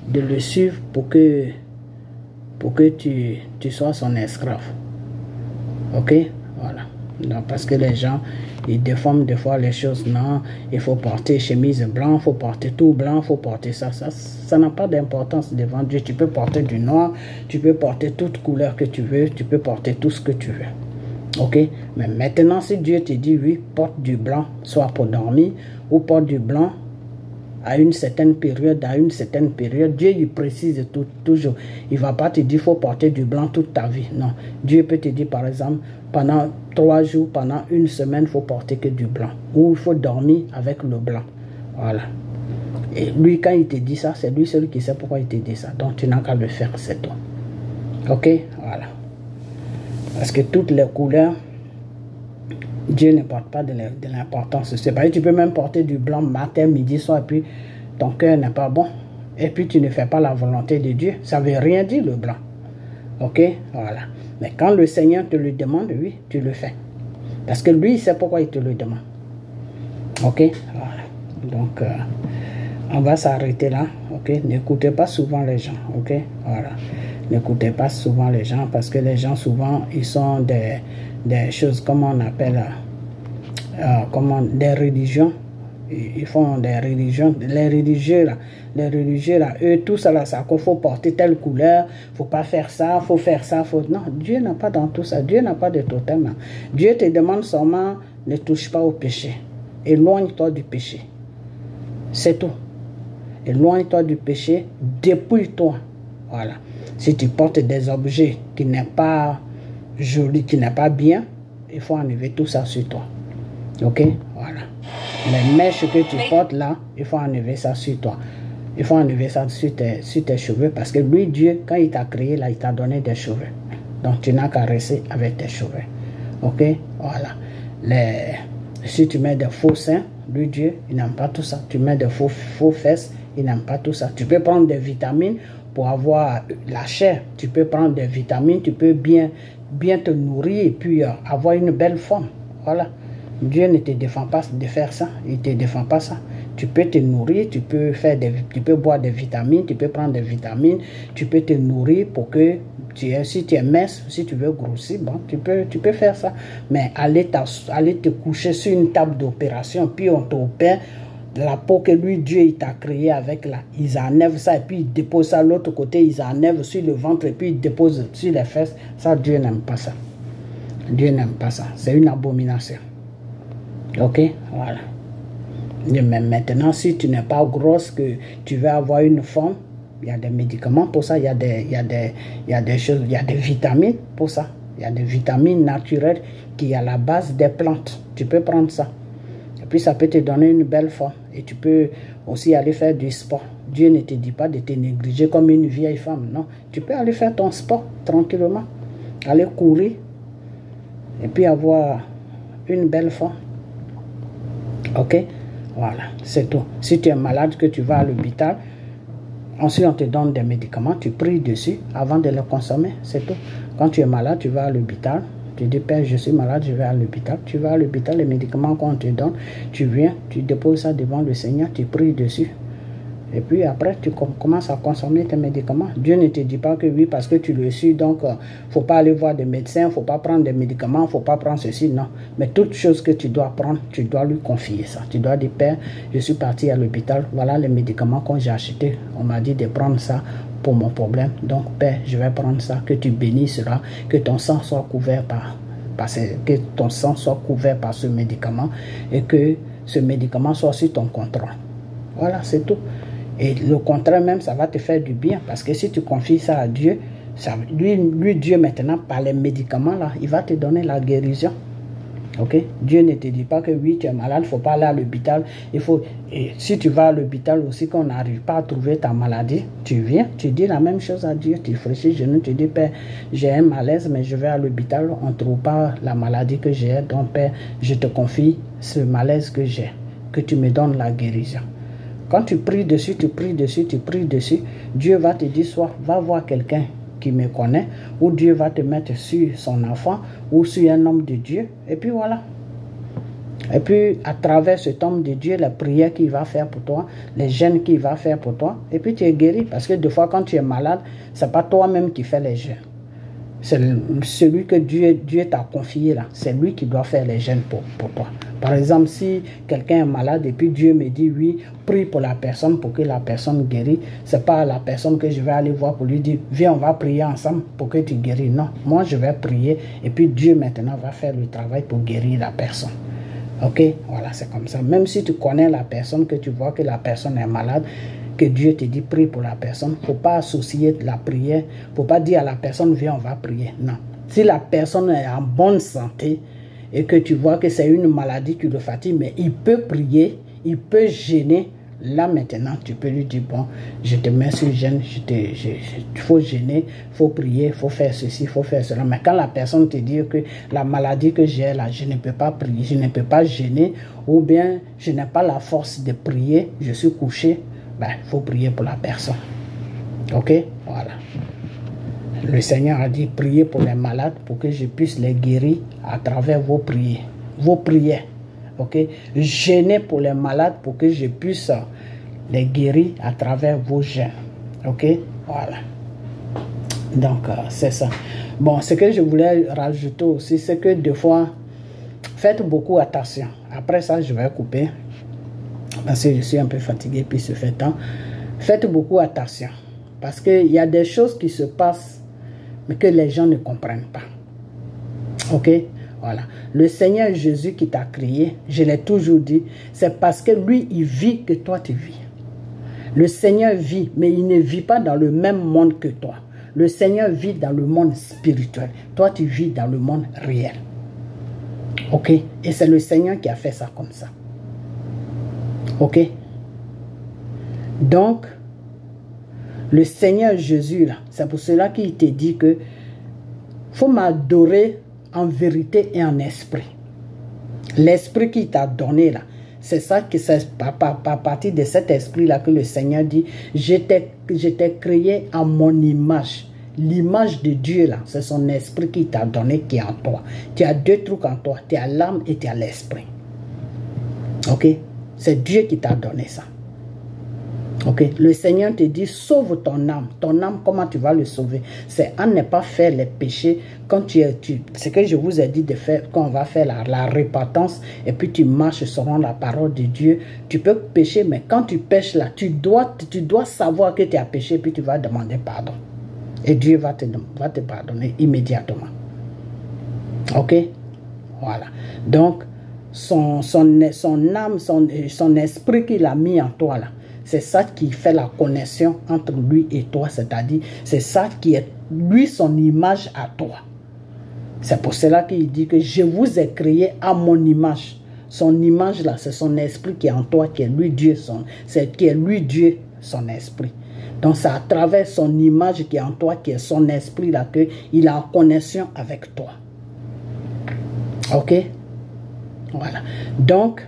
de le suivre pour que tu sois son esclave. Ok? Voilà. Donc, parce que les gens, ils déforment des fois les choses. Non, il faut porter chemise blanche, il faut porter tout blanc, il faut porter ça. Ça n'a pas d'importance devant Dieu. Tu peux porter du noir, tu peux porter toute couleur que tu veux, tu peux porter tout ce que tu veux. Ok, mais maintenant si Dieu te dit oui, porte du blanc, soit pour dormir, ou porte du blanc à une certaine période, Dieu il précise toujours. Il ne va pas te dire qu'il faut porter du blanc toute ta vie. Non, Dieu peut te dire par exemple, pendant 3 jours, pendant une semaine, il faut porter que du blanc. Ou il faut dormir avec le blanc. Voilà. Et lui, quand il te dit ça, c'est lui seul qui sait pourquoi il te dit ça. Donc tu n'as qu'à le faire, c'est tout. Ok, voilà. Parce que toutes les couleurs, Dieu ne porte pas de l'importance. C'est pas, tu peux même porter du blanc matin, midi, soir, et puis ton cœur n'est pas bon. Et puis tu ne fais pas la volonté de Dieu. Ça ne veut rien dire le blanc. Ok? Voilà. Mais quand le Seigneur te le demande, oui, tu le fais. Parce que lui, il sait pourquoi il te le demande. Ok? Voilà. Donc, on va s'arrêter là. Ok? N'écoutez pas souvent les gens. Ok? Voilà. N'écoutez pas souvent les gens parce que les gens souvent ils sont des choses comme on appelle des religions. Ils font des religions. Les religieux là, eux tous là, ça qu'il faut porter telle couleur, faut pas faire ça, faut faire ça, faut. Non, Dieu n'a pas dans tout ça. Dieu n'a pas de totem. Dieu te demande seulement ne touche pas au péché. Éloigne-toi du péché. C'est tout. Éloigne-toi du péché, dépouille-toi. Voilà. Si tu portes des objets qui n'est pas joli, qui n'est pas bien, il faut enlever tout ça sur toi. Ok? Voilà. Les mèches que tu portes là, il faut enlever ça sur toi. Il faut enlever ça sur tes cheveux parce que lui, Dieu, quand il t'a créé là, il t'a donné des cheveux. Donc tu n'as qu'à rester avec tes cheveux. Ok? Voilà. Si tu mets des faux seins, lui, Dieu, il n'aime pas tout ça. Tu mets des faux fesses, il n'aime pas tout ça. Tu peux prendre des vitamines pour avoir la chair. Tu peux prendre des vitamines, tu peux bien te nourrir et puis avoir une belle forme. Voilà. Dieu ne te défend pas de faire ça. Il ne te défend pas ça. Tu peux te nourrir, tu peux boire des vitamines, tu peux prendre des vitamines, tu peux te nourrir pour que si tu es mince, si tu veux grossir, bon, tu peux faire ça. Mais aller te coucher sur une table d'opération, puis on t'opère, la peau que lui, Dieu, il t'a créé avec là, ils enlèvent ça et puis ils déposent ça de l'autre côté, ils enlèvent sur le ventre et puis ils déposent sur les fesses. Ça, Dieu n'aime pas ça. Dieu n'aime pas ça. C'est une abomination. Ok? Voilà. Mais maintenant, si tu n'es pas grosse, que tu veux avoir une forme, il y a des médicaments pour ça, il y a des choses, il y a des vitamines pour ça. Il y a des vitamines naturelles qui sont à la base des plantes. Tu peux prendre ça. Et puis ça peut te donner une belle forme. Et tu peux aussi aller faire du sport. Dieu ne te dit pas de te négliger comme une vieille femme, non. Tu peux aller faire ton sport tranquillement. Aller courir. Et puis avoir une belle forme. Ok? Voilà, c'est tout. Si tu es malade, que tu vas à l'hôpital, ensuite on te donne des médicaments, tu pries dessus avant de les consommer, c'est tout. Quand tu es malade, tu vas à l'hôpital, tu dis, Père, je suis malade, je vais à l'hôpital. Tu vas à l'hôpital, les médicaments qu'on te donne, tu viens, tu déposes ça devant le Seigneur, tu pries dessus. Et puis après, tu commences à consommer tes médicaments. Dieu ne te dit pas que oui, parce que tu le suis, donc il ne faut pas aller voir des médecins, il ne faut pas prendre des médicaments, il ne faut pas prendre ceci, non. Mais toute chose que tu dois prendre, tu dois lui confier ça. Tu dois dire, Père, je suis parti à l'hôpital, voilà les médicaments que j'ai achetés. On m'a dit de prendre ça pour mon problème. Donc, Père, je vais prendre ça, que tu bénisses cela, que ton sang soit couvert par ce médicament et que ce médicament soit sur ton contrôle. Voilà, c'est tout. Et le contraire même, ça va te faire du bien. Parce que si tu confies ça à Dieu, lui, Dieu maintenant, par les médicaments, là, il va te donner la guérison. Ok? Dieu ne te dit pas que oui, tu es malade, il ne faut pas aller à l'hôpital. Et si tu vas à l'hôpital aussi, qu'on n'arrive pas à trouver ta maladie, tu viens, tu dis la même chose à Dieu. Tu fléchis les genoux, tu dis, Père, j'ai un malaise, mais je vais à l'hôpital, on ne trouve pas la maladie que j'ai. Donc, Père, je te confie ce malaise que j'ai, que tu me donnes la guérison. Quand tu pries dessus, tu pries dessus, tu pries dessus, Dieu va te dire, soit va voir quelqu'un qui me connaît, ou Dieu va te mettre sur son enfant, ou sur un homme de Dieu, et puis voilà. Et puis, à travers cet homme de Dieu, la prière qu'il va faire pour toi, les jeûnes qu'il va faire pour toi, et puis tu es guéri, parce que des fois, quand tu es malade, ce n'est pas toi-même qui fais les jeûnes. C'est celui que Dieu t'a confié là. C'est lui qui doit faire les jeûnes pour toi. Par exemple, si quelqu'un est malade et puis Dieu me dit oui, prie pour la personne pour que la personne guérisse. C'est pas la personne que je vais aller voir pour lui dire viens, on va prier ensemble pour que tu guéris. Non, moi je vais prier et puis Dieu maintenant va faire le travail pour guérir la personne. Ok, voilà, c'est comme ça. Même si tu connais la personne, que tu vois que la personne est malade, que Dieu te dit prie pour la personne, il ne faut pas associer la prière, il ne faut pas dire à la personne viens on va prier, non. Si la personne est en bonne santé et que tu vois que c'est une maladie qui le fatigue, mais il peut prier, il peut jeûner, là maintenant tu peux lui dire bon, je te mets sur jeûne, il faut jeûner, il faut prier, il faut faire ceci, il faut faire cela. Mais quand la personne te dit que la maladie que j'ai là, je ne peux pas prier, je ne peux pas jeûner, ou bien je n'ai pas la force de prier, je suis couché, ben, il faut prier pour la personne. Ok? Voilà. Le Seigneur a dit, priez pour les malades pour que je puisse les guérir à travers vos prières. Vos prières. Ok? Jeûnez pour les malades pour que je puisse les guérir à travers vos jeûnes. Ok? Voilà. Donc, c'est ça. Bon, ce que je voulais rajouter aussi, c'est que des fois, faites beaucoup attention. Après ça, je vais couper. Parce que je suis un peu fatigué, puis ce fait temps. Faites beaucoup attention. Parce qu'il y a des choses qui se passent, mais que les gens ne comprennent pas. Ok? Voilà. Le Seigneur Jésus qui t'a créé, je l'ai toujours dit, c'est parce que lui, il vit que toi, tu vis. Le Seigneur vit, mais il ne vit pas dans le même monde que toi. Le Seigneur vit dans le monde spirituel. Toi, tu vis dans le monde réel. Ok? Et c'est le Seigneur qui a fait ça comme ça. Ok? Donc, le Seigneur Jésus, là, c'est pour cela qu'il te dit que faut m'adorer en vérité et en esprit. L'esprit qu'il t'a donné, là, c'est ça que c'est à partir de cet esprit-là que le Seigneur dit, je t'ai créé en mon image. L'image de Dieu, là, c'est son esprit qui t'a donné, qui est en toi. Tu as deux trucs en toi. Tu as l'âme et tu as l'esprit. Ok? C'est Dieu qui t'a donné ça. Ok? Le Seigneur te dit, sauve ton âme. Ton âme, comment tu vas le sauver? C'est à ne pas faire les péchés. Quand ce que je vous ai dit de faire, quand on va faire la repentance, et puis tu marches selon la parole de Dieu, tu peux pécher, mais quand tu pêches là, tu dois savoir que tu as péché, puis tu vas demander pardon. Et Dieu va te pardonner immédiatement. Ok? Voilà. Donc, son âme, son esprit qu'il a mis en toi là, c'est ça qui fait la connexion entre lui et toi. C'est-à-dire, c'est ça qui est, lui, son image à toi. C'est pour cela qu'il dit que je vous ai créé à mon image. Son image là, c'est son esprit qui est en toi, qui est lui Dieu, son esprit. Donc c'est à travers son image qui est en toi, qui est son esprit là, qu'il est en connexion avec toi. Ok? Voilà. Donc,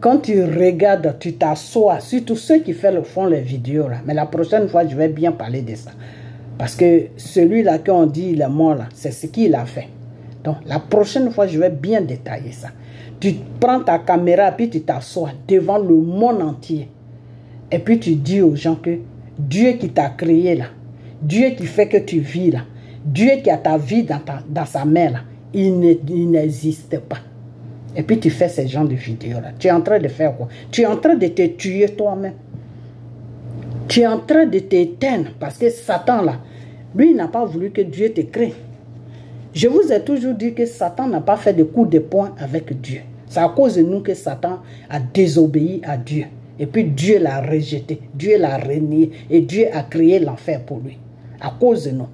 quand tu regardes, tu t'assois, surtout ceux qui font les vidéos là, mais la prochaine fois, je vais bien parler de ça. Parce que celui-là qu'on dit il est mort là, c'est ce qu'il a fait. Donc la prochaine fois, je vais bien détailler ça. Tu prends ta caméra, puis tu t'assois devant le monde entier. Et puis tu dis aux gens que Dieu qui t'a créé là, Dieu qui fait que tu vis là, Dieu qui a ta vie dans sa main là, il n'existe pas. Et puis tu fais ce genre de vidéos là. Tu es en train de faire quoi? Tu es en train de te tuer toi-même. Tu es en train de t'éteindre parce que Satan là, lui n'a pas voulu que Dieu te crée. Je vous ai toujours dit que Satan n'a pas fait de coup de poing avec Dieu. C'est à cause de nous que Satan a désobéi à Dieu. Et puis Dieu l'a rejeté, Dieu l'a renié et Dieu a créé l'enfer pour lui. À cause de nous.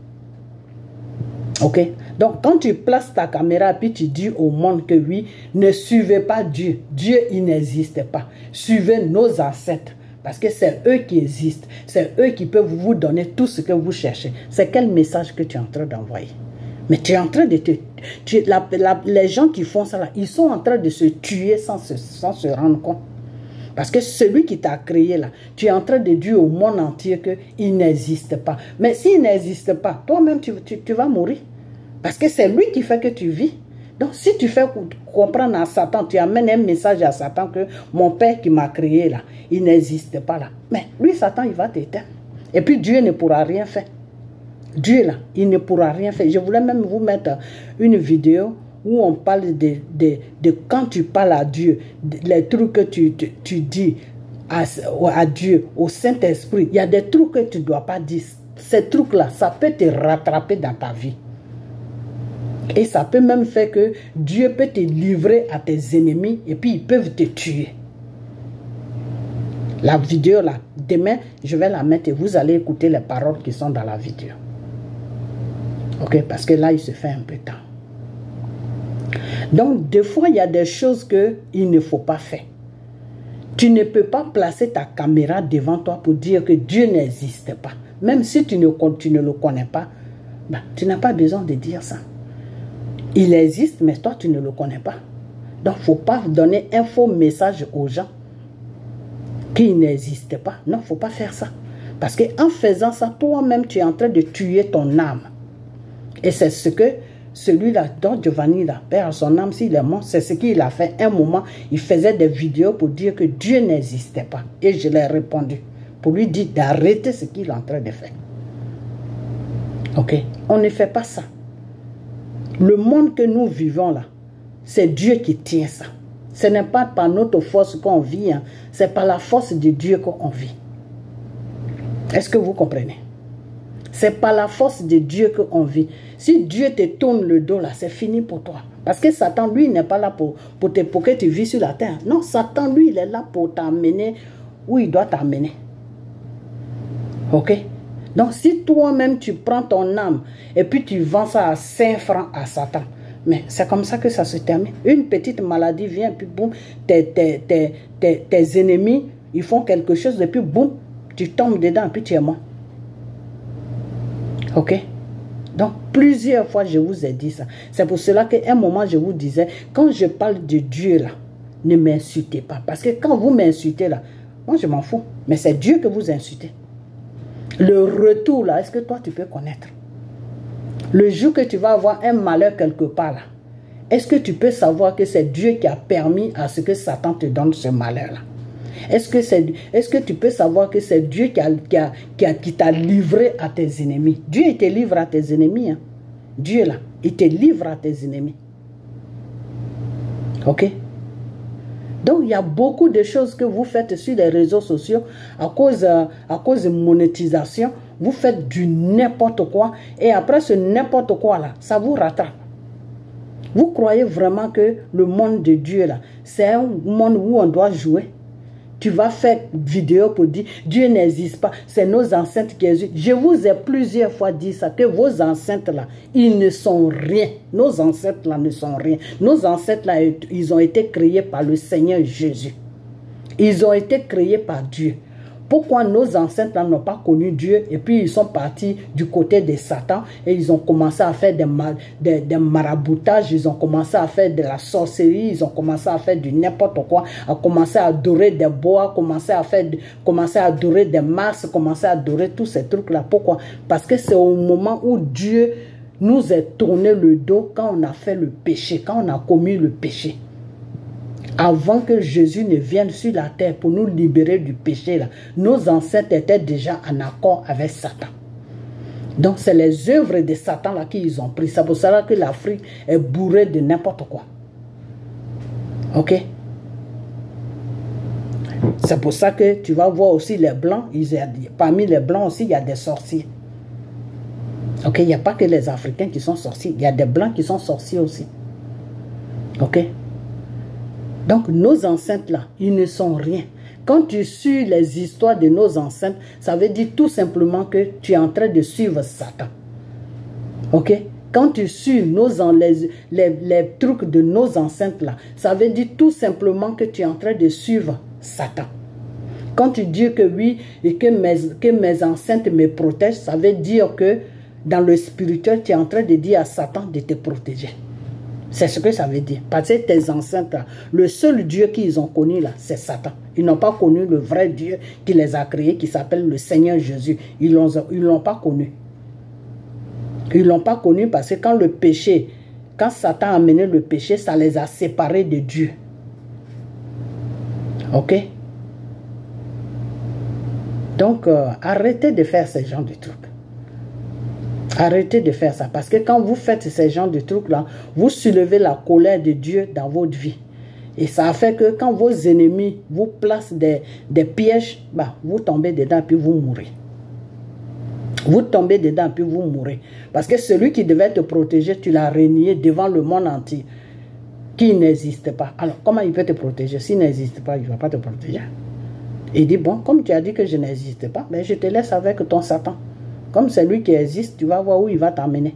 Ok? Donc quand tu places ta caméra puis tu dis au monde que oui, ne suivez pas Dieu. Dieu, il n'existe pas. Suivez nos ancêtres. Parce que c'est eux qui existent. C'est eux qui peuvent vous donner tout ce que vous cherchez. C'est quel message que tu es en train d'envoyer? Mais tu es en train de les gens qui font ça là, ils sont en train de se tuer sans se rendre compte. Parce que celui qui t'a créé là, tu es en train de dire au monde entier qu'il n'existe pas. Mais s'il n'existe pas, toi-même tu vas mourir. Parce que c'est lui qui fait que tu vis. Donc si tu fais comprendre à Satan, tu amènes un message à Satan que mon père qui m'a créé là, il n'existe pas là. Mais lui, Satan, il va t'éteindre. Et puis Dieu ne pourra rien faire. Dieu là, il ne pourra rien faire. Je voulais même vous mettre une vidéo où on parle de quand tu parles à Dieu, les trucs que tu dis à Dieu, au Saint-Esprit. Il y a des trucs que tu ne dois pas dire. Ces trucs-là, ça peut te rattraper dans ta vie. Et ça peut même faire que Dieu peut te livrer à tes ennemis et puis ils peuvent te tuer. La vidéo là, demain, je vais la mettre et vous allez écouter les paroles qui sont dans la vidéo. Ok, parce que là, il se fait un peu temps. Donc, des fois, il y a des choses qu'il ne faut pas faire. Tu ne peux pas placer ta caméra devant toi pour dire que Dieu n'existe pas. Même si tu ne le connais pas, ben, tu n'as pas besoin de dire ça. Il existe, mais toi, tu ne le connais pas. Donc, il ne faut pas donner un faux message aux gens qu'il n'existe pas. Non, il ne faut pas faire ça. Parce qu'en faisant ça, toi-même, tu es en train de tuer ton âme. Et c'est ce que celui-là, Don Giovanni, là, perd son âme s'il est mort. C'est ce qu'il a fait. Un moment, il faisait des vidéos pour dire que Dieu n'existait pas. Et je l'ai répondu. Pour lui dire d'arrêter ce qu'il est en train de faire. Ok? On ne fait pas ça. Le monde que nous vivons là, c'est Dieu qui tient ça. Ce n'est pas par notre force qu'on vit, hein. C'est par la force de Dieu qu'on vit. Est-ce que vous comprenez? C'est par la force de Dieu qu'on vit. Si Dieu te tourne le dos là, c'est fini pour toi. Parce que Satan, lui, il n'est pas là pour que tu vis sur la terre. Non, Satan, lui, il est là pour t'amener où il doit t'amener. Ok? Donc, si toi-même, tu prends ton âme et puis tu vends ça à 5 francs à Satan, mais c'est comme ça que ça se termine. Une petite maladie vient, puis boum, tes ennemis, ils font quelque chose, et puis boum, tu tombes dedans, puis tu es mort. Ok? Donc, plusieurs fois, je vous ai dit ça. C'est pour cela qu'à un moment, je vous disais, quand je parle de Dieu, là, ne m'insultez pas. Parce que quand vous m'insultez, là, moi, je m'en fous. Mais c'est Dieu que vous insultez. Le retour, là, est-ce que toi, tu peux connaître? Le jour que tu vas avoir un malheur quelque part, là, est-ce que tu peux savoir que c'est Dieu qui a permis à ce que Satan te donne ce malheur-là? Est-ce que tu peux savoir que c'est Dieu qui t'a livré à tes ennemis? Dieu, il te livre à tes ennemis. Hein? Dieu, là, il te livre à tes ennemis. Ok? Donc, il y a beaucoup de choses que vous faites sur les réseaux sociaux à cause de monétisation. Vous faites du n'importe quoi. Et après ce n'importe quoi, là, ça vous rattrape. Vous croyez vraiment que le monde de Dieu, là, c'est un monde où on doit jouer? Tu vas faire vidéo pour dire Dieu n'existe pas, c'est nos ancêtres qui existent. Je vous ai plusieurs fois dit ça, que vos ancêtres là, ils ne sont rien. Nos ancêtres là ne sont rien. Nos ancêtres là, ils ont été créés par le Seigneur Jésus. Ils ont été créés par Dieu. Pourquoi nos ancêtres là n'ont pas connu Dieu et puis ils sont partis du côté de Satan et ils ont commencé à faire des maraboutages, ils ont commencé à faire de la sorcellerie, ils ont commencé à faire du n'importe quoi, à commencer à adorer des bois, commencer à adorer des masses, commencer à adorer tous ces trucs là. Pourquoi? Parce que c'est au moment où Dieu nous a tourné le dos quand on a fait le péché, quand on a commis le péché. Avant que Jésus ne vienne sur la terre pour nous libérer du péché, là, nos ancêtres étaient déjà en accord avec Satan. Donc, c'est les œuvres de Satan là qu'ils ont pris. C'est pour cela que l'Afrique est bourrée de n'importe quoi. Ok? C'est pour ça que tu vas voir aussi les Blancs. Parmi les Blancs aussi, il y a des sorciers. Ok? Il n'y a pas que les Africains qui sont sorciers. Il y a des Blancs qui sont sorciers aussi. Ok? Donc, nos ancêtres là, ils ne sont rien. Quand tu suis les histoires de nos ancêtres, ça veut dire tout simplement que tu es en train de suivre Satan. Ok? Quand tu suis les trucs de nos ancêtres là, ça veut dire tout simplement que tu es en train de suivre Satan. Quand tu dis que oui, et que mes ancêtres me protègent, ça veut dire que dans le spirituel, tu es en train de dire à Satan de te protéger. C'est ce que ça veut dire. Parce que tes ancêtres, le seul Dieu qu'ils ont connu là, c'est Satan. Ils n'ont pas connu le vrai Dieu qui les a créés, qui s'appelle le Seigneur Jésus. Ils l'ont pas connu. Ils l'ont pas connu parce que quand Satan a amené le péché, ça les a séparés de Dieu. Ok? Donc, arrêtez de faire ce genre de trucs. Arrêtez de faire ça. Parce que quand vous faites ce genre de trucs-là, vous soulevez la colère de Dieu dans votre vie. Et ça fait que quand vos ennemis vous placent des pièges, bah, vous tombez dedans puis vous mourrez. Vous tombez dedans puis vous mourrez. Parce que celui qui devait te protéger, tu l'as renié devant le monde entier. Qui n'existe pas. Alors, comment il peut te protéger? S'il n'existe pas, il ne va pas te protéger. Il dit, bon, comme tu as dit que je n'existe pas, ben, je te laisse avec ton Satan. Comme c'est lui qui existe, tu vas voir où il va t'amener.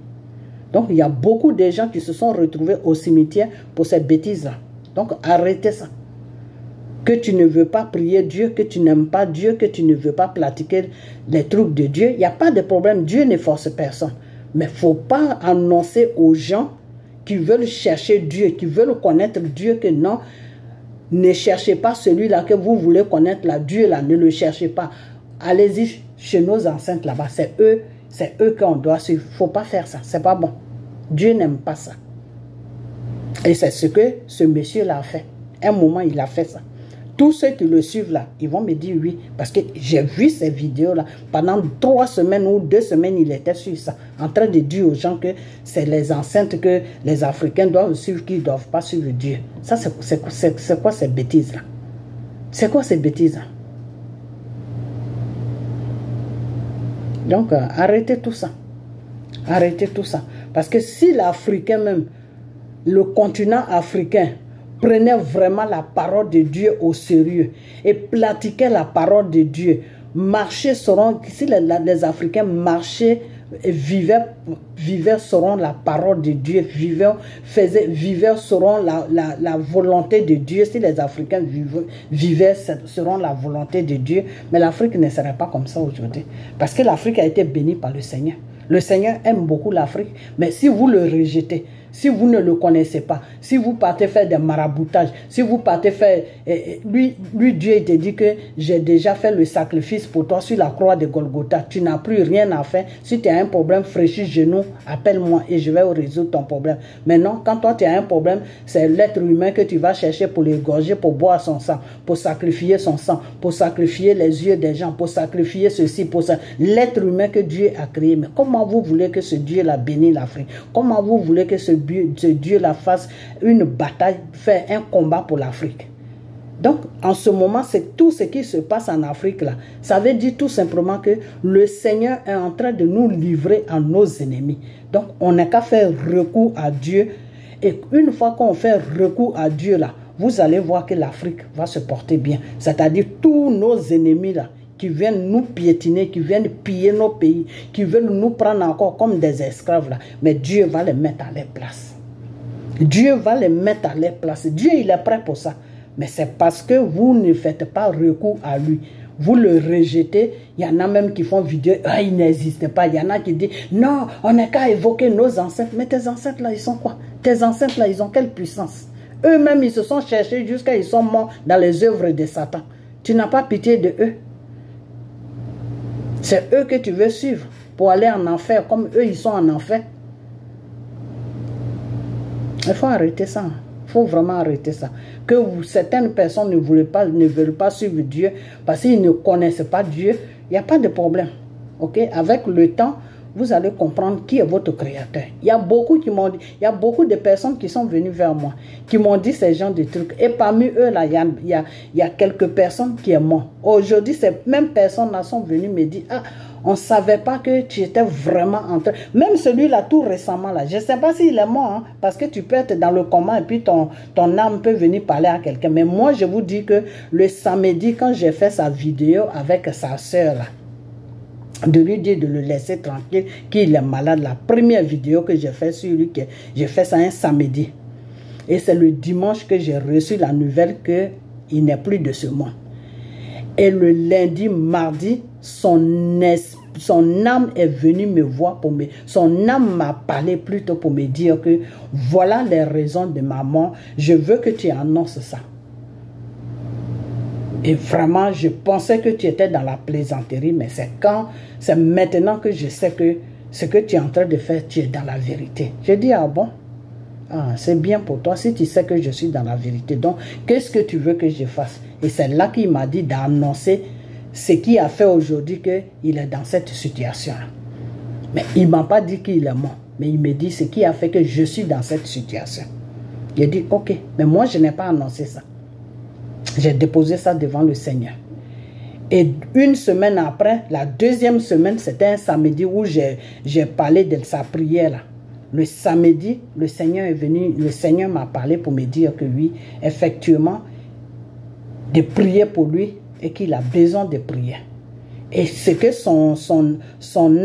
Donc, il y a beaucoup de gens qui se sont retrouvés au cimetière pour ces bêtises-là. Donc, arrêtez ça. Que tu ne veux pas prier Dieu, que tu n'aimes pas Dieu, que tu ne veux pas pratiquer les trucs de Dieu, il n'y a pas de problème. Dieu ne force personne. Mais il ne faut pas annoncer aux gens qui veulent chercher Dieu, qui veulent connaître Dieu, que non, ne cherchez pas celui-là que vous voulez connaître, là, Dieu là, ne le cherchez pas. Allez-y chez nos ancêtres là-bas, c'est eux qu'on doit suivre. Il ne faut pas faire ça, c'est pas bon. Dieu n'aime pas ça. Et c'est ce que ce monsieur-là a fait. Un moment, il a fait ça. Tous ceux qui le suivent là, ils vont me dire oui. Parce que j'ai vu ces vidéos-là. Pendant 3 semaines ou 2 semaines, il était sur ça. En train de dire aux gens que c'est les ancêtres que les Africains doivent suivre, qu'ils ne doivent pas suivre Dieu. Ça, c'est quoi ces bêtises-là? C'est quoi ces bêtises-là? Donc, arrêtez tout ça. Arrêtez tout ça. Parce que si l'Africain même, le continent africain, prenait vraiment la parole de Dieu au sérieux et pratiquait la parole de Dieu, marcher seront, si les Africains marchaient et vivaient seront la parole de Dieu, vivaient seront la volonté de Dieu. Si les Africains vivaient seront la volonté de Dieu, mais l'Afrique ne serait pas comme ça aujourd'hui. Parce que l'Afrique a été bénie par le Seigneur. Le Seigneur aime beaucoup l'Afrique, mais si vous le rejetez, si vous ne le connaissez pas, si vous partez faire des maraboutages, si vous partez faire... Lui, Dieu, il te dit que j'ai déjà fait le sacrifice pour toi sur la croix de Golgotha. Tu n'as plus rien à faire. Si tu as un problème, fraîchis genou, appelle-moi et je vais résoudre ton problème. Maintenant, quand toi tu as un problème, c'est l'être humain que tu vas chercher pour l'égorger, pour boire son sang, pour sacrifier son sang, pour sacrifier les yeux des gens, pour sacrifier ceci, pour ça. L'être humain que Dieu a créé. Mais comment vous voulez que ce Dieu la bénisse l'Afrique? Comment vous voulez que ce Dieu la fasse une bataille, faire un combat pour l'Afrique? Donc, en ce moment, c'est tout ce qui se passe en Afrique là. Ça veut dire tout simplement que le Seigneur est en train de nous livrer à nos ennemis. Donc, on n'a qu'à faire recours à Dieu. Et une fois qu'on fait recours à Dieu là, vous allez voir que l'Afrique va se porter bien. C'est-à-dire tous nos ennemis là, qui viennent nous piétiner, qui viennent piller nos pays, qui veulent nous prendre encore comme des esclaves là. Mais Dieu va les mettre à leur place. Dieu va les mettre à leur place. Dieu, il est prêt pour ça. Mais c'est parce que vous ne faites pas recours à lui. Vous le rejetez. Il y en a même qui font vidéo. Ah, il n'existe pas. Il y en a qui disent, non, on n'a qu'à évoquer nos ancêtres. Mais tes ancêtres là, ils sont quoi? Tes ancêtres là, ils ont quelle puissance? Eux-mêmes, ils se sont cherchés jusqu'à ils sont morts dans les œuvres de Satan. Tu n'as pas pitié de eux. C'est eux que tu veux suivre pour aller en enfer, comme eux, ils sont en enfer. Il faut arrêter ça. Il faut vraiment arrêter ça. Que certaines personnes ne veulent pas suivre Dieu parce qu'ils ne connaissent pas Dieu, il n'y a pas de problème. Ok? Avec le temps, vous allez comprendre qui est votre créateur. Il y a beaucoup qui m'ont dit, il y a beaucoup de personnes qui sont venues vers moi, qui m'ont dit ces genres de trucs. Et parmi eux, là, il y a quelques personnes qui sont mortes. Aujourd'hui, ces mêmes personnes-là sont venues me dire, ah, on ne savait pas que tu étais vraiment en train... Même celui-là, tout récemment, là, je ne sais pas s'il est mort, hein, parce que tu peux être dans le coma et puis ton âme peut venir parler à quelqu'un. Mais moi, je vous dis que le samedi, quand j'ai fait sa vidéo avec sa soeur, là, de lui dire de le laisser tranquille, qu'il est malade. La première vidéo que j'ai fait sur lui, j'ai fait ça un samedi. Et c'est le dimanche que j'ai reçu la nouvelle qu'il n'est plus de ce monde. Et le lundi, mardi, son âme est venue me voir son âme m'a parlé plutôt pour me dire que voilà les raisons de ma mort. Je veux que tu annonces ça. Et vraiment, je pensais que tu étais dans la plaisanterie, mais c'est maintenant que je sais que ce que tu es en train de faire, tu es dans la vérité. Je dis, ah bon? Ah, c'est bien pour toi si tu sais que je suis dans la vérité. Donc, qu'est-ce que tu veux que je fasse? Et c'est là qu'il m'a dit d'annoncer ce qui a fait aujourd'hui qu'il est dans cette situation. Mais il ne m'a pas dit qu'il est mort. Mais il me dit ce qui a fait que je suis dans cette situation. J'ai dit, ok, mais moi je n'ai pas annoncé ça. J'ai déposé ça devant le Seigneur. Et une semaine après, la deuxième semaine, c'était un samedi où j'ai parlé de sa prière là. Le samedi, le Seigneur est venu, le Seigneur m'a parlé pour me dire que oui, effectivement, de prier pour lui et qu'il a besoin de prier. Et ce que son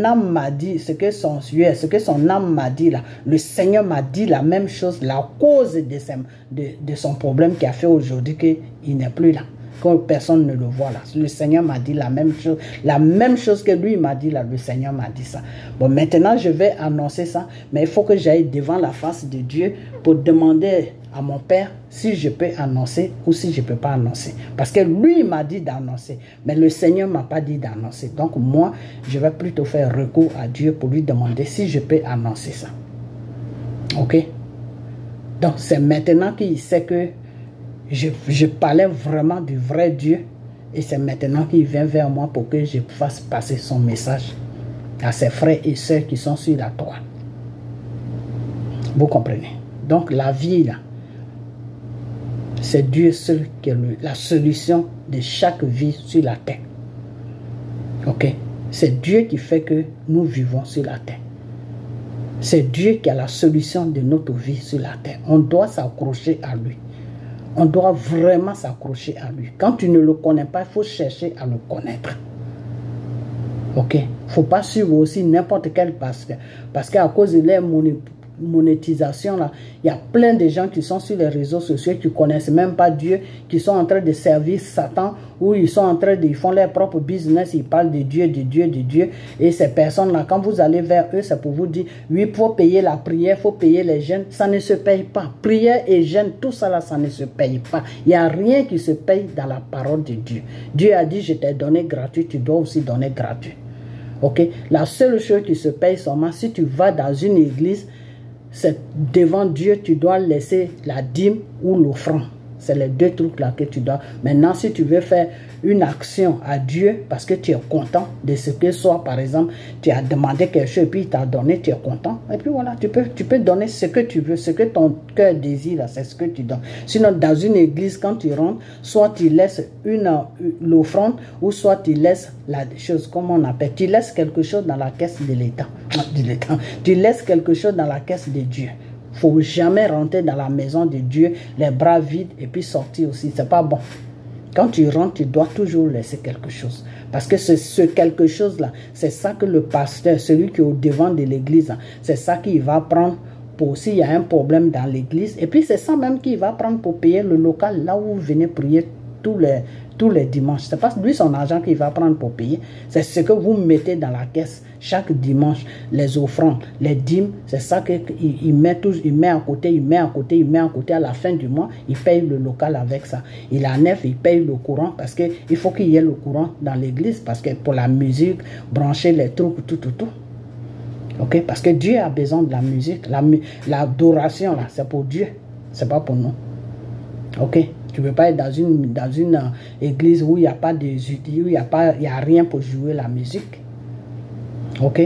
âme m'a dit, ce que son âme m'a dit là, le Seigneur m'a dit la même chose, la cause de son problème qui a fait aujourd'hui qu'il n'est plus là, que personne ne le voit là. Le Seigneur m'a dit la même chose que lui m'a dit là, le Seigneur m'a dit ça. Bon, maintenant je vais annoncer ça, mais il faut que j'aille devant la face de Dieu pour demander à mon Père si je peux annoncer ou si je ne peux pas annoncer. Parce que lui m'a dit d'annoncer, mais le Seigneur ne m'a pas dit d'annoncer. Donc moi, je vais plutôt faire recours à Dieu pour lui demander si je peux annoncer ça. Ok? Donc c'est maintenant qu'il sait que je parlais vraiment du vrai Dieu. Et c'est maintenant qu'il vient vers moi pour que je fasse passer son message à ses frères et sœurs qui sont sur la toile. Vous comprenez? Donc la vie là, c'est Dieu seul qui est la solution de chaque vie sur la terre. Ok? C'est Dieu qui fait que nous vivons sur la terre. C'est Dieu qui a la solution de notre vie sur la terre. On doit s'accrocher à lui. On doit vraiment s'accrocher à lui. Quand tu ne le connais pas, il faut chercher à le connaître. Ok? Il ne faut pas suivre aussi n'importe quel pasteur. Parce qu'à cause de leur monétisation, là, il y a plein de gens qui sont sur les réseaux sociaux qui ne connaissent même pas Dieu, qui sont en train de servir Satan, ou ils sont en train de, ils font leur propre business, ils parlent de Dieu, de Dieu, de Dieu. Et ces personnes-là, quand vous allez vers eux, c'est pour vous dire, oui, il faut payer la prière, il faut payer les jeûnes. Ça ne se paye pas. Prière et jeûne, tout ça là, ça ne se paye pas. Il n'y a rien qui se paye dans la parole de Dieu. Dieu a dit, je t'ai donné gratuit, tu dois aussi donner gratuit. Ok? La seule chose qui se paye seulement, si tu vas dans une église, c'est devant Dieu, tu dois laisser la dîme ou l'offrande. C'est les deux trucs là que tu dois. Maintenant, si tu veux faire une action à Dieu parce que tu es content de ce que soit, par exemple, tu as demandé quelque chose et puis il t'a donné, tu es content. Et puis voilà, tu peux donner ce que tu veux, ce que ton cœur désire, c'est ce que tu donnes. Sinon, dans une église, quand tu rentres, soit tu laisses l'offrande ou soit tu laisses la chose, comment on appelle, tu laisses quelque chose dans la caisse de l'État. Tu laisses quelque chose dans la caisse de Dieu. Il ne faut jamais rentrer dans la maison de Dieu les bras vides et puis sortir aussi. Ce n'est pas bon. Quand tu rentres, tu dois toujours laisser quelque chose. Parce que ce quelque chose-là, c'est ça que le pasteur, celui qui est au devant de l'église, c'est ça qu'il va prendre pour s'il y a un problème dans l'église. Et puis c'est ça même qu'il va prendre pour payer le local là où vous venez prier tous les dimanches. Ce n'est pas lui son argent qu'il va prendre pour payer. C'est ce que vous mettez dans la caisse chaque dimanche. Les offrandes, les dîmes, c'est ça qu'il met, il met à côté, il met à côté, il met à côté. À la fin du mois, il paye le local avec ça. Il enlève, il paye le courant parce qu'il faut qu'il y ait le courant dans l'église. Parce que pour la musique, brancher les trucs, tout. Ok? Parce que Dieu a besoin de la musique. L'adoration, là, c'est pour Dieu. C'est pas pour nous. Ok? Tu ne peux pas être dans une église où il n'y a pas de, où il y a rien pour jouer la musique. Ok?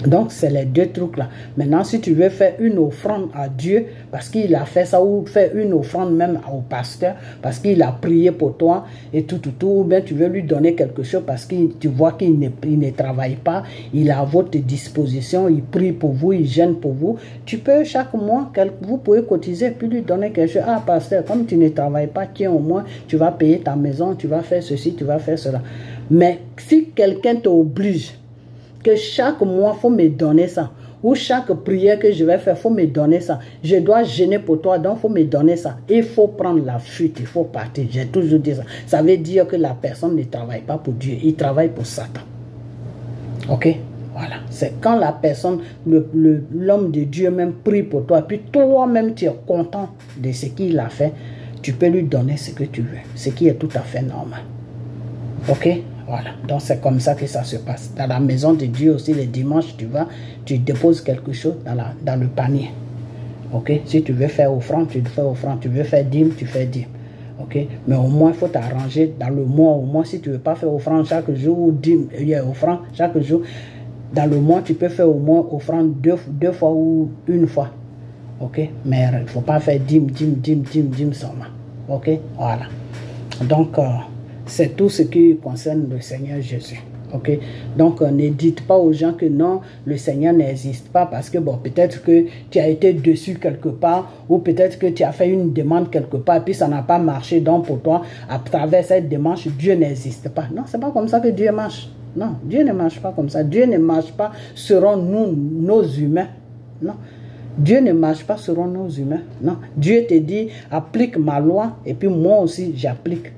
Donc, c'est les deux trucs là. Maintenant, si tu veux faire une offrande à Dieu, parce qu'il a fait ça, ou faire une offrande même au pasteur, parce qu'il a prié pour toi, et tout, ou bien tu veux lui donner quelque chose, parce que tu vois qu'il ne travaille pas, il est à votre disposition, il prie pour vous, il gêne pour vous, tu peux chaque mois, vous pouvez cotiser, puis lui donner quelque chose. Ah, pasteur, comme tu ne travailles pas, tiens, au moins, tu vas payer ta maison, tu vas faire ceci, tu vas faire cela. Mais si quelqu'un t'oblige, que chaque mois, il faut me donner ça. Ou chaque prière que je vais faire, il faut me donner ça. Je dois gêner pour toi, donc il faut me donner ça. Il faut prendre la fuite, il faut partir. J'ai toujours dit ça. Ça veut dire que la personne ne travaille pas pour Dieu, il travaille pour Satan. Ok? Voilà. C'est quand la personne, l'homme de Dieu même prie pour toi, puis toi-même tu es content de ce qu'il a fait, tu peux lui donner ce que tu veux. Ce qui est tout à fait normal. Ok? Voilà, donc c'est comme ça que ça se passe. Dans la maison de Dieu aussi, les dimanches, tu vas, tu déposes quelque chose dans le panier. Ok? Si tu veux faire offrande, tu fais offrande. Tu veux faire dîme, tu fais dîme. Ok? Mais au moins, il faut t'arranger dans le mois. Au moins, si tu ne veux pas faire offrande chaque jour, ou dîme, il y a offrande chaque jour. Dans le mois, tu peux faire au moins offrande deux fois ou une fois. Ok? Mais il ne faut pas faire dîme seulement. Ok? Voilà. Donc, c'est tout ce qui concerne le Seigneur Jésus. Ok? Donc, ne dites pas aux gens que non, le Seigneur n'existe pas parce que, bon, peut-être que tu as été dessus quelque part ou peut-être que tu as fait une demande quelque part et puis ça n'a pas marché. Donc, pour toi, à travers cette démarche, Dieu n'existe pas. Non, c'est pas comme ça que Dieu marche. Non, Dieu ne marche pas comme ça. Dieu ne marche pas selon nos humains. Non. Dieu ne marche pas selon nos humains. Non. Dieu te dit, applique ma loi et puis moi aussi, j'applique.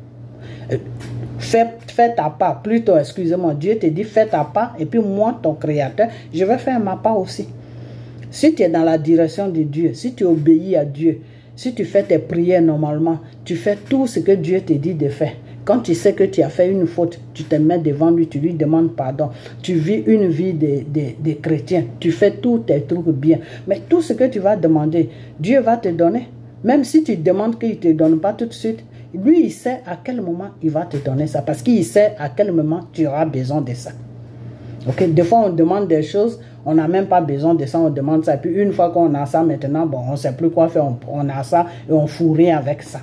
Fais ta part, plutôt, excusez-moi, Dieu te dit fais ta part et puis moi, ton créateur, je vais faire ma part aussi. Si tu es dans la direction de Dieu, si tu obéis à Dieu, si tu fais tes prières normalement, tu fais tout ce que Dieu te dit de faire. Quand tu sais que tu as fait une faute, tu te mets devant lui, tu lui demandes pardon. Tu vis une vie de chrétien, tu fais tous tes trucs bien. Mais tout ce que tu vas demander, Dieu va te donner. Même si tu demandes qu'il ne te donne pas tout de suite, lui, il sait à quel moment il va te donner ça. Parce qu'il sait à quel moment tu auras besoin de ça. Ok? Des fois, on demande des choses, on n'a même pas besoin de ça, on demande ça. Et puis, une fois qu'on a ça, maintenant, bon, on ne sait plus quoi faire. On a ça et on ne fout rien avec ça.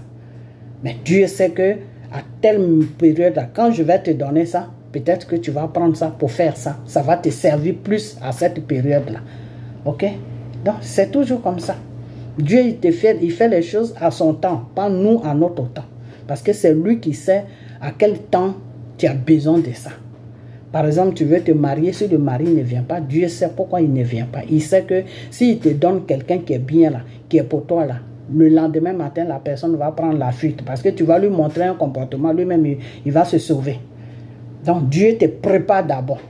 Mais Dieu sait que à telle période, quand je vais te donner ça, peut-être que tu vas prendre ça pour faire ça. Ça va te servir plus à cette période-là. Ok? Donc, c'est toujours comme ça. Dieu, il fait les choses à son temps, pas nous à notre temps. Parce que c'est lui qui sait à quel temps tu as besoin de ça. Par exemple, tu veux te marier, si le mari ne vient pas, Dieu sait pourquoi il ne vient pas. Il sait que s'il te donne quelqu'un qui est bien là, qui est pour toi là, le lendemain matin, la personne va prendre la fuite parce que tu vas lui montrer un comportement, lui-même, il va se sauver. Donc, Dieu te prépare d'abord.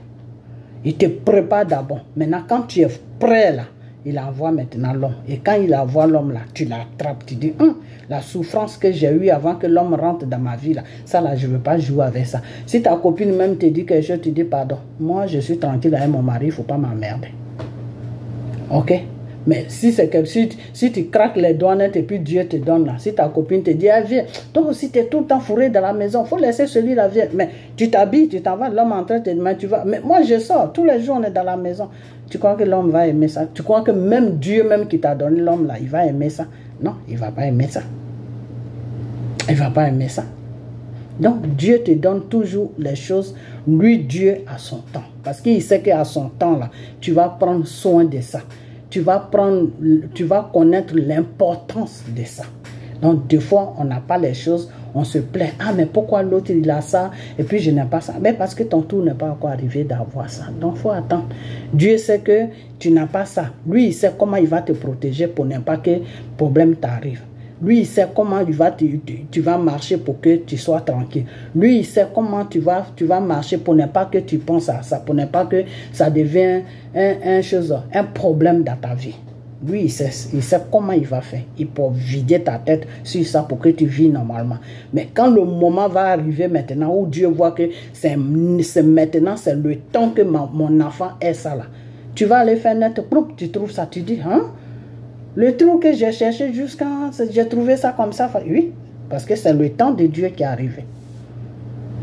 Il te prépare d'abord. Maintenant, quand tu es prêt là, il envoie maintenant l'homme. Et quand il envoie l'homme là, tu l'attrapes. Tu dis, la souffrance que j'ai eue avant que l'homme rentre dans ma vie là, ça là, je ne veux pas jouer avec ça. Si ta copine même te dit quelque chose, tu dis, pardon, moi je suis tranquille avec mon mari, il ne faut pas m'emmerder. Ok? Mais si c'est que si tu craques les doigts net et puis Dieu te donne là, si ta copine te dit, ah, viens, toi aussi tu es tout le temps fourré dans la maison, il faut laisser celui-là venir. Mais tu t'habilles, tu t'en vas, l'homme en train de te demander, tu vas. Mais moi je sors, tous les jours on est dans la maison. Tu crois que l'homme va aimer ça? Tu crois que même Dieu même qui t'a donné l'homme là, il va aimer ça? Non, il ne va pas aimer ça. Il ne va pas aimer ça. Donc Dieu te donne toujours les choses, lui Dieu à son temps. Parce qu'il sait qu'à son temps là, tu vas prendre soin de ça. Tu vas connaître l'importance de ça. Donc, des fois, on n'a pas les choses, on se plaint. Ah, mais pourquoi l'autre, il a ça, et puis je n'ai pas ça? Mais parce que ton tour n'est pas encore arrivé d'avoir ça. Donc, il faut attendre. Dieu sait que tu n'as pas ça. Lui, il sait comment il va te protéger pour n'importe quel problème t'arrive. Lui, il sait comment tu vas marcher pour que tu sois tranquille. Lui, il sait comment tu vas marcher pour ne pas que tu penses à ça, pour ne pas que ça devienne un problème dans ta vie. Lui, il sait comment il va faire. Il peut vider ta tête sur ça pour que tu vis normalement. Mais quand le moment va arriver maintenant où Dieu voit que c'est maintenant, c'est le temps que mon enfant est ça là. Tu vas aller faire net, tu trouves ça, tu dis, hein? Le trou que j'ai cherché jusqu'à... J'ai trouvé ça comme ça. Oui, parce que c'est le temps de Dieu qui est arrivé.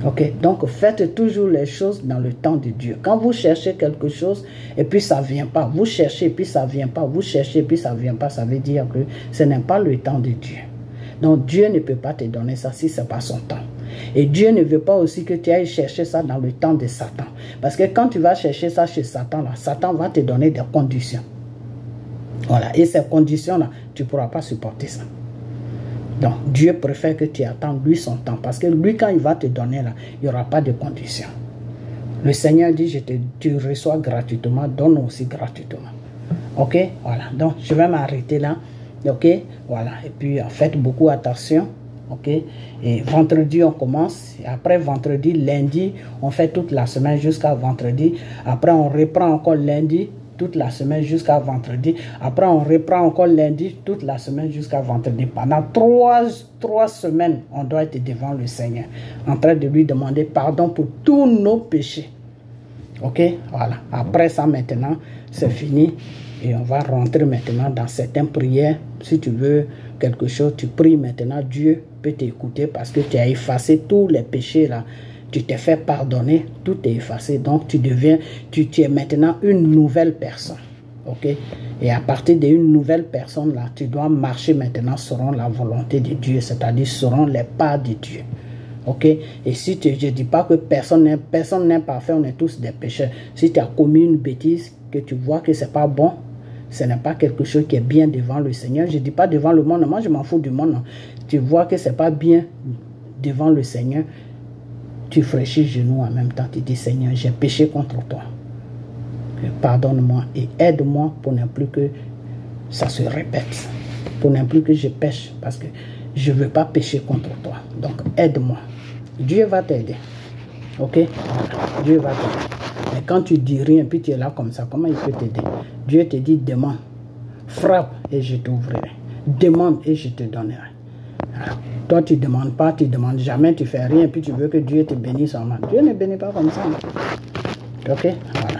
Ok, donc faites toujours les choses dans le temps de Dieu. Quand vous cherchez quelque chose et puis ça ne vient pas, vous cherchez et puis ça ne vient pas, vous cherchez et puis ça ne vient pas, ça veut dire que ce n'est pas le temps de Dieu. Donc Dieu ne peut pas te donner ça si ce n'est pas son temps. Et Dieu ne veut pas aussi que tu ailles chercher ça dans le temps de Satan. Parce que quand tu vas chercher ça chez Satan, là, Satan va te donner des conditions. Voilà, et ces conditions-là, tu ne pourras pas supporter ça. Donc, Dieu préfère que tu attendes lui son temps. Parce que lui, quand il va te donner, là, il n'y aura pas de conditions. Le Seigneur dit, tu reçois gratuitement, donne aussi gratuitement. Ok, voilà. Donc, je vais m'arrêter là. Ok, voilà. Et puis, faites beaucoup attention. Ok, et vendredi, on commence. Et après vendredi, lundi, on fait toute la semaine jusqu'à vendredi. Après, on reprend encore lundi, toute la semaine jusqu'à vendredi. Après, on reprend encore lundi, toute la semaine jusqu'à vendredi. Pendant trois semaines, on doit être devant le Seigneur, en train de lui demander pardon pour tous nos péchés. Ok, voilà. Après ça, maintenant, c'est fini. Et on va rentrer maintenant dans certaines prières. Si tu veux quelque chose, tu pries maintenant. Dieu peut t'écouter parce que tu as effacé tous les péchés là. Tu t'es fait pardonner, tout est effacé. Donc, tu es maintenant une nouvelle personne. Ok? Et à partir d'une nouvelle personne, là, tu dois marcher maintenant selon la volonté de Dieu, c'est-à-dire selon les pas de Dieu. Ok? Et si je ne dis pas que personne n'est parfait, on est tous des pécheurs. Si tu as commis une bêtise, que tu vois que ce n'est pas bon, ce n'est pas quelque chose qui est bien devant le Seigneur. Je ne dis pas devant le monde, moi je m'en fous du monde. Non. Tu vois que ce n'est pas bien devant le Seigneur. Tu fléchis genoux en même temps, tu dis Seigneur, j'ai péché contre toi. Pardonne-moi et aide-moi pour ne plus que ça se répète. Pour ne plus que je pêche parce que je ne veux pas pécher contre toi. Donc aide-moi. Dieu va t'aider. Ok? Dieu va t'aider. Mais quand tu dis rien, puis tu es là comme ça, comment il peut t'aider? Dieu te dit demande, frappe et je t'ouvrirai. Demande et je te donnerai. Alors, toi, tu ne demandes pas, tu ne demandes jamais, tu ne fais rien, puis tu veux que Dieu te bénisse seulement. Dieu ne bénit pas comme ça. Ok? Voilà.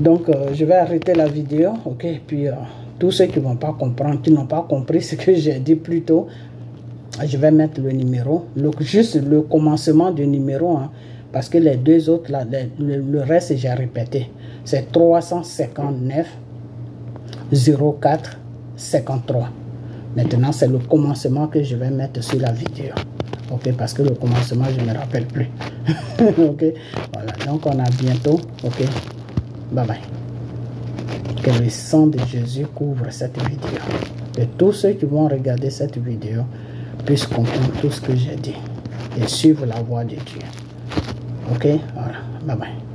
Donc, je vais arrêter la vidéo. Ok? Puis, tous ceux qui ne vont pas comprendre, qui n'ont pas compris ce que j'ai dit plus tôt, je vais mettre le numéro, juste le commencement du numéro, hein, parce que les deux autres, là, le reste, j'ai répété. C'est 359 04 53. Maintenant, c'est le commencement que je vais mettre sur la vidéo. Ok, parce que le commencement, je ne me rappelle plus. Ok, voilà. Donc, on a bientôt. Ok, bye bye. Que le sang de Jésus couvre cette vidéo. Que tous ceux qui vont regarder cette vidéo puissent comprendre tout ce que j'ai dit et suivre la voie de Dieu. Ok, voilà, bye bye.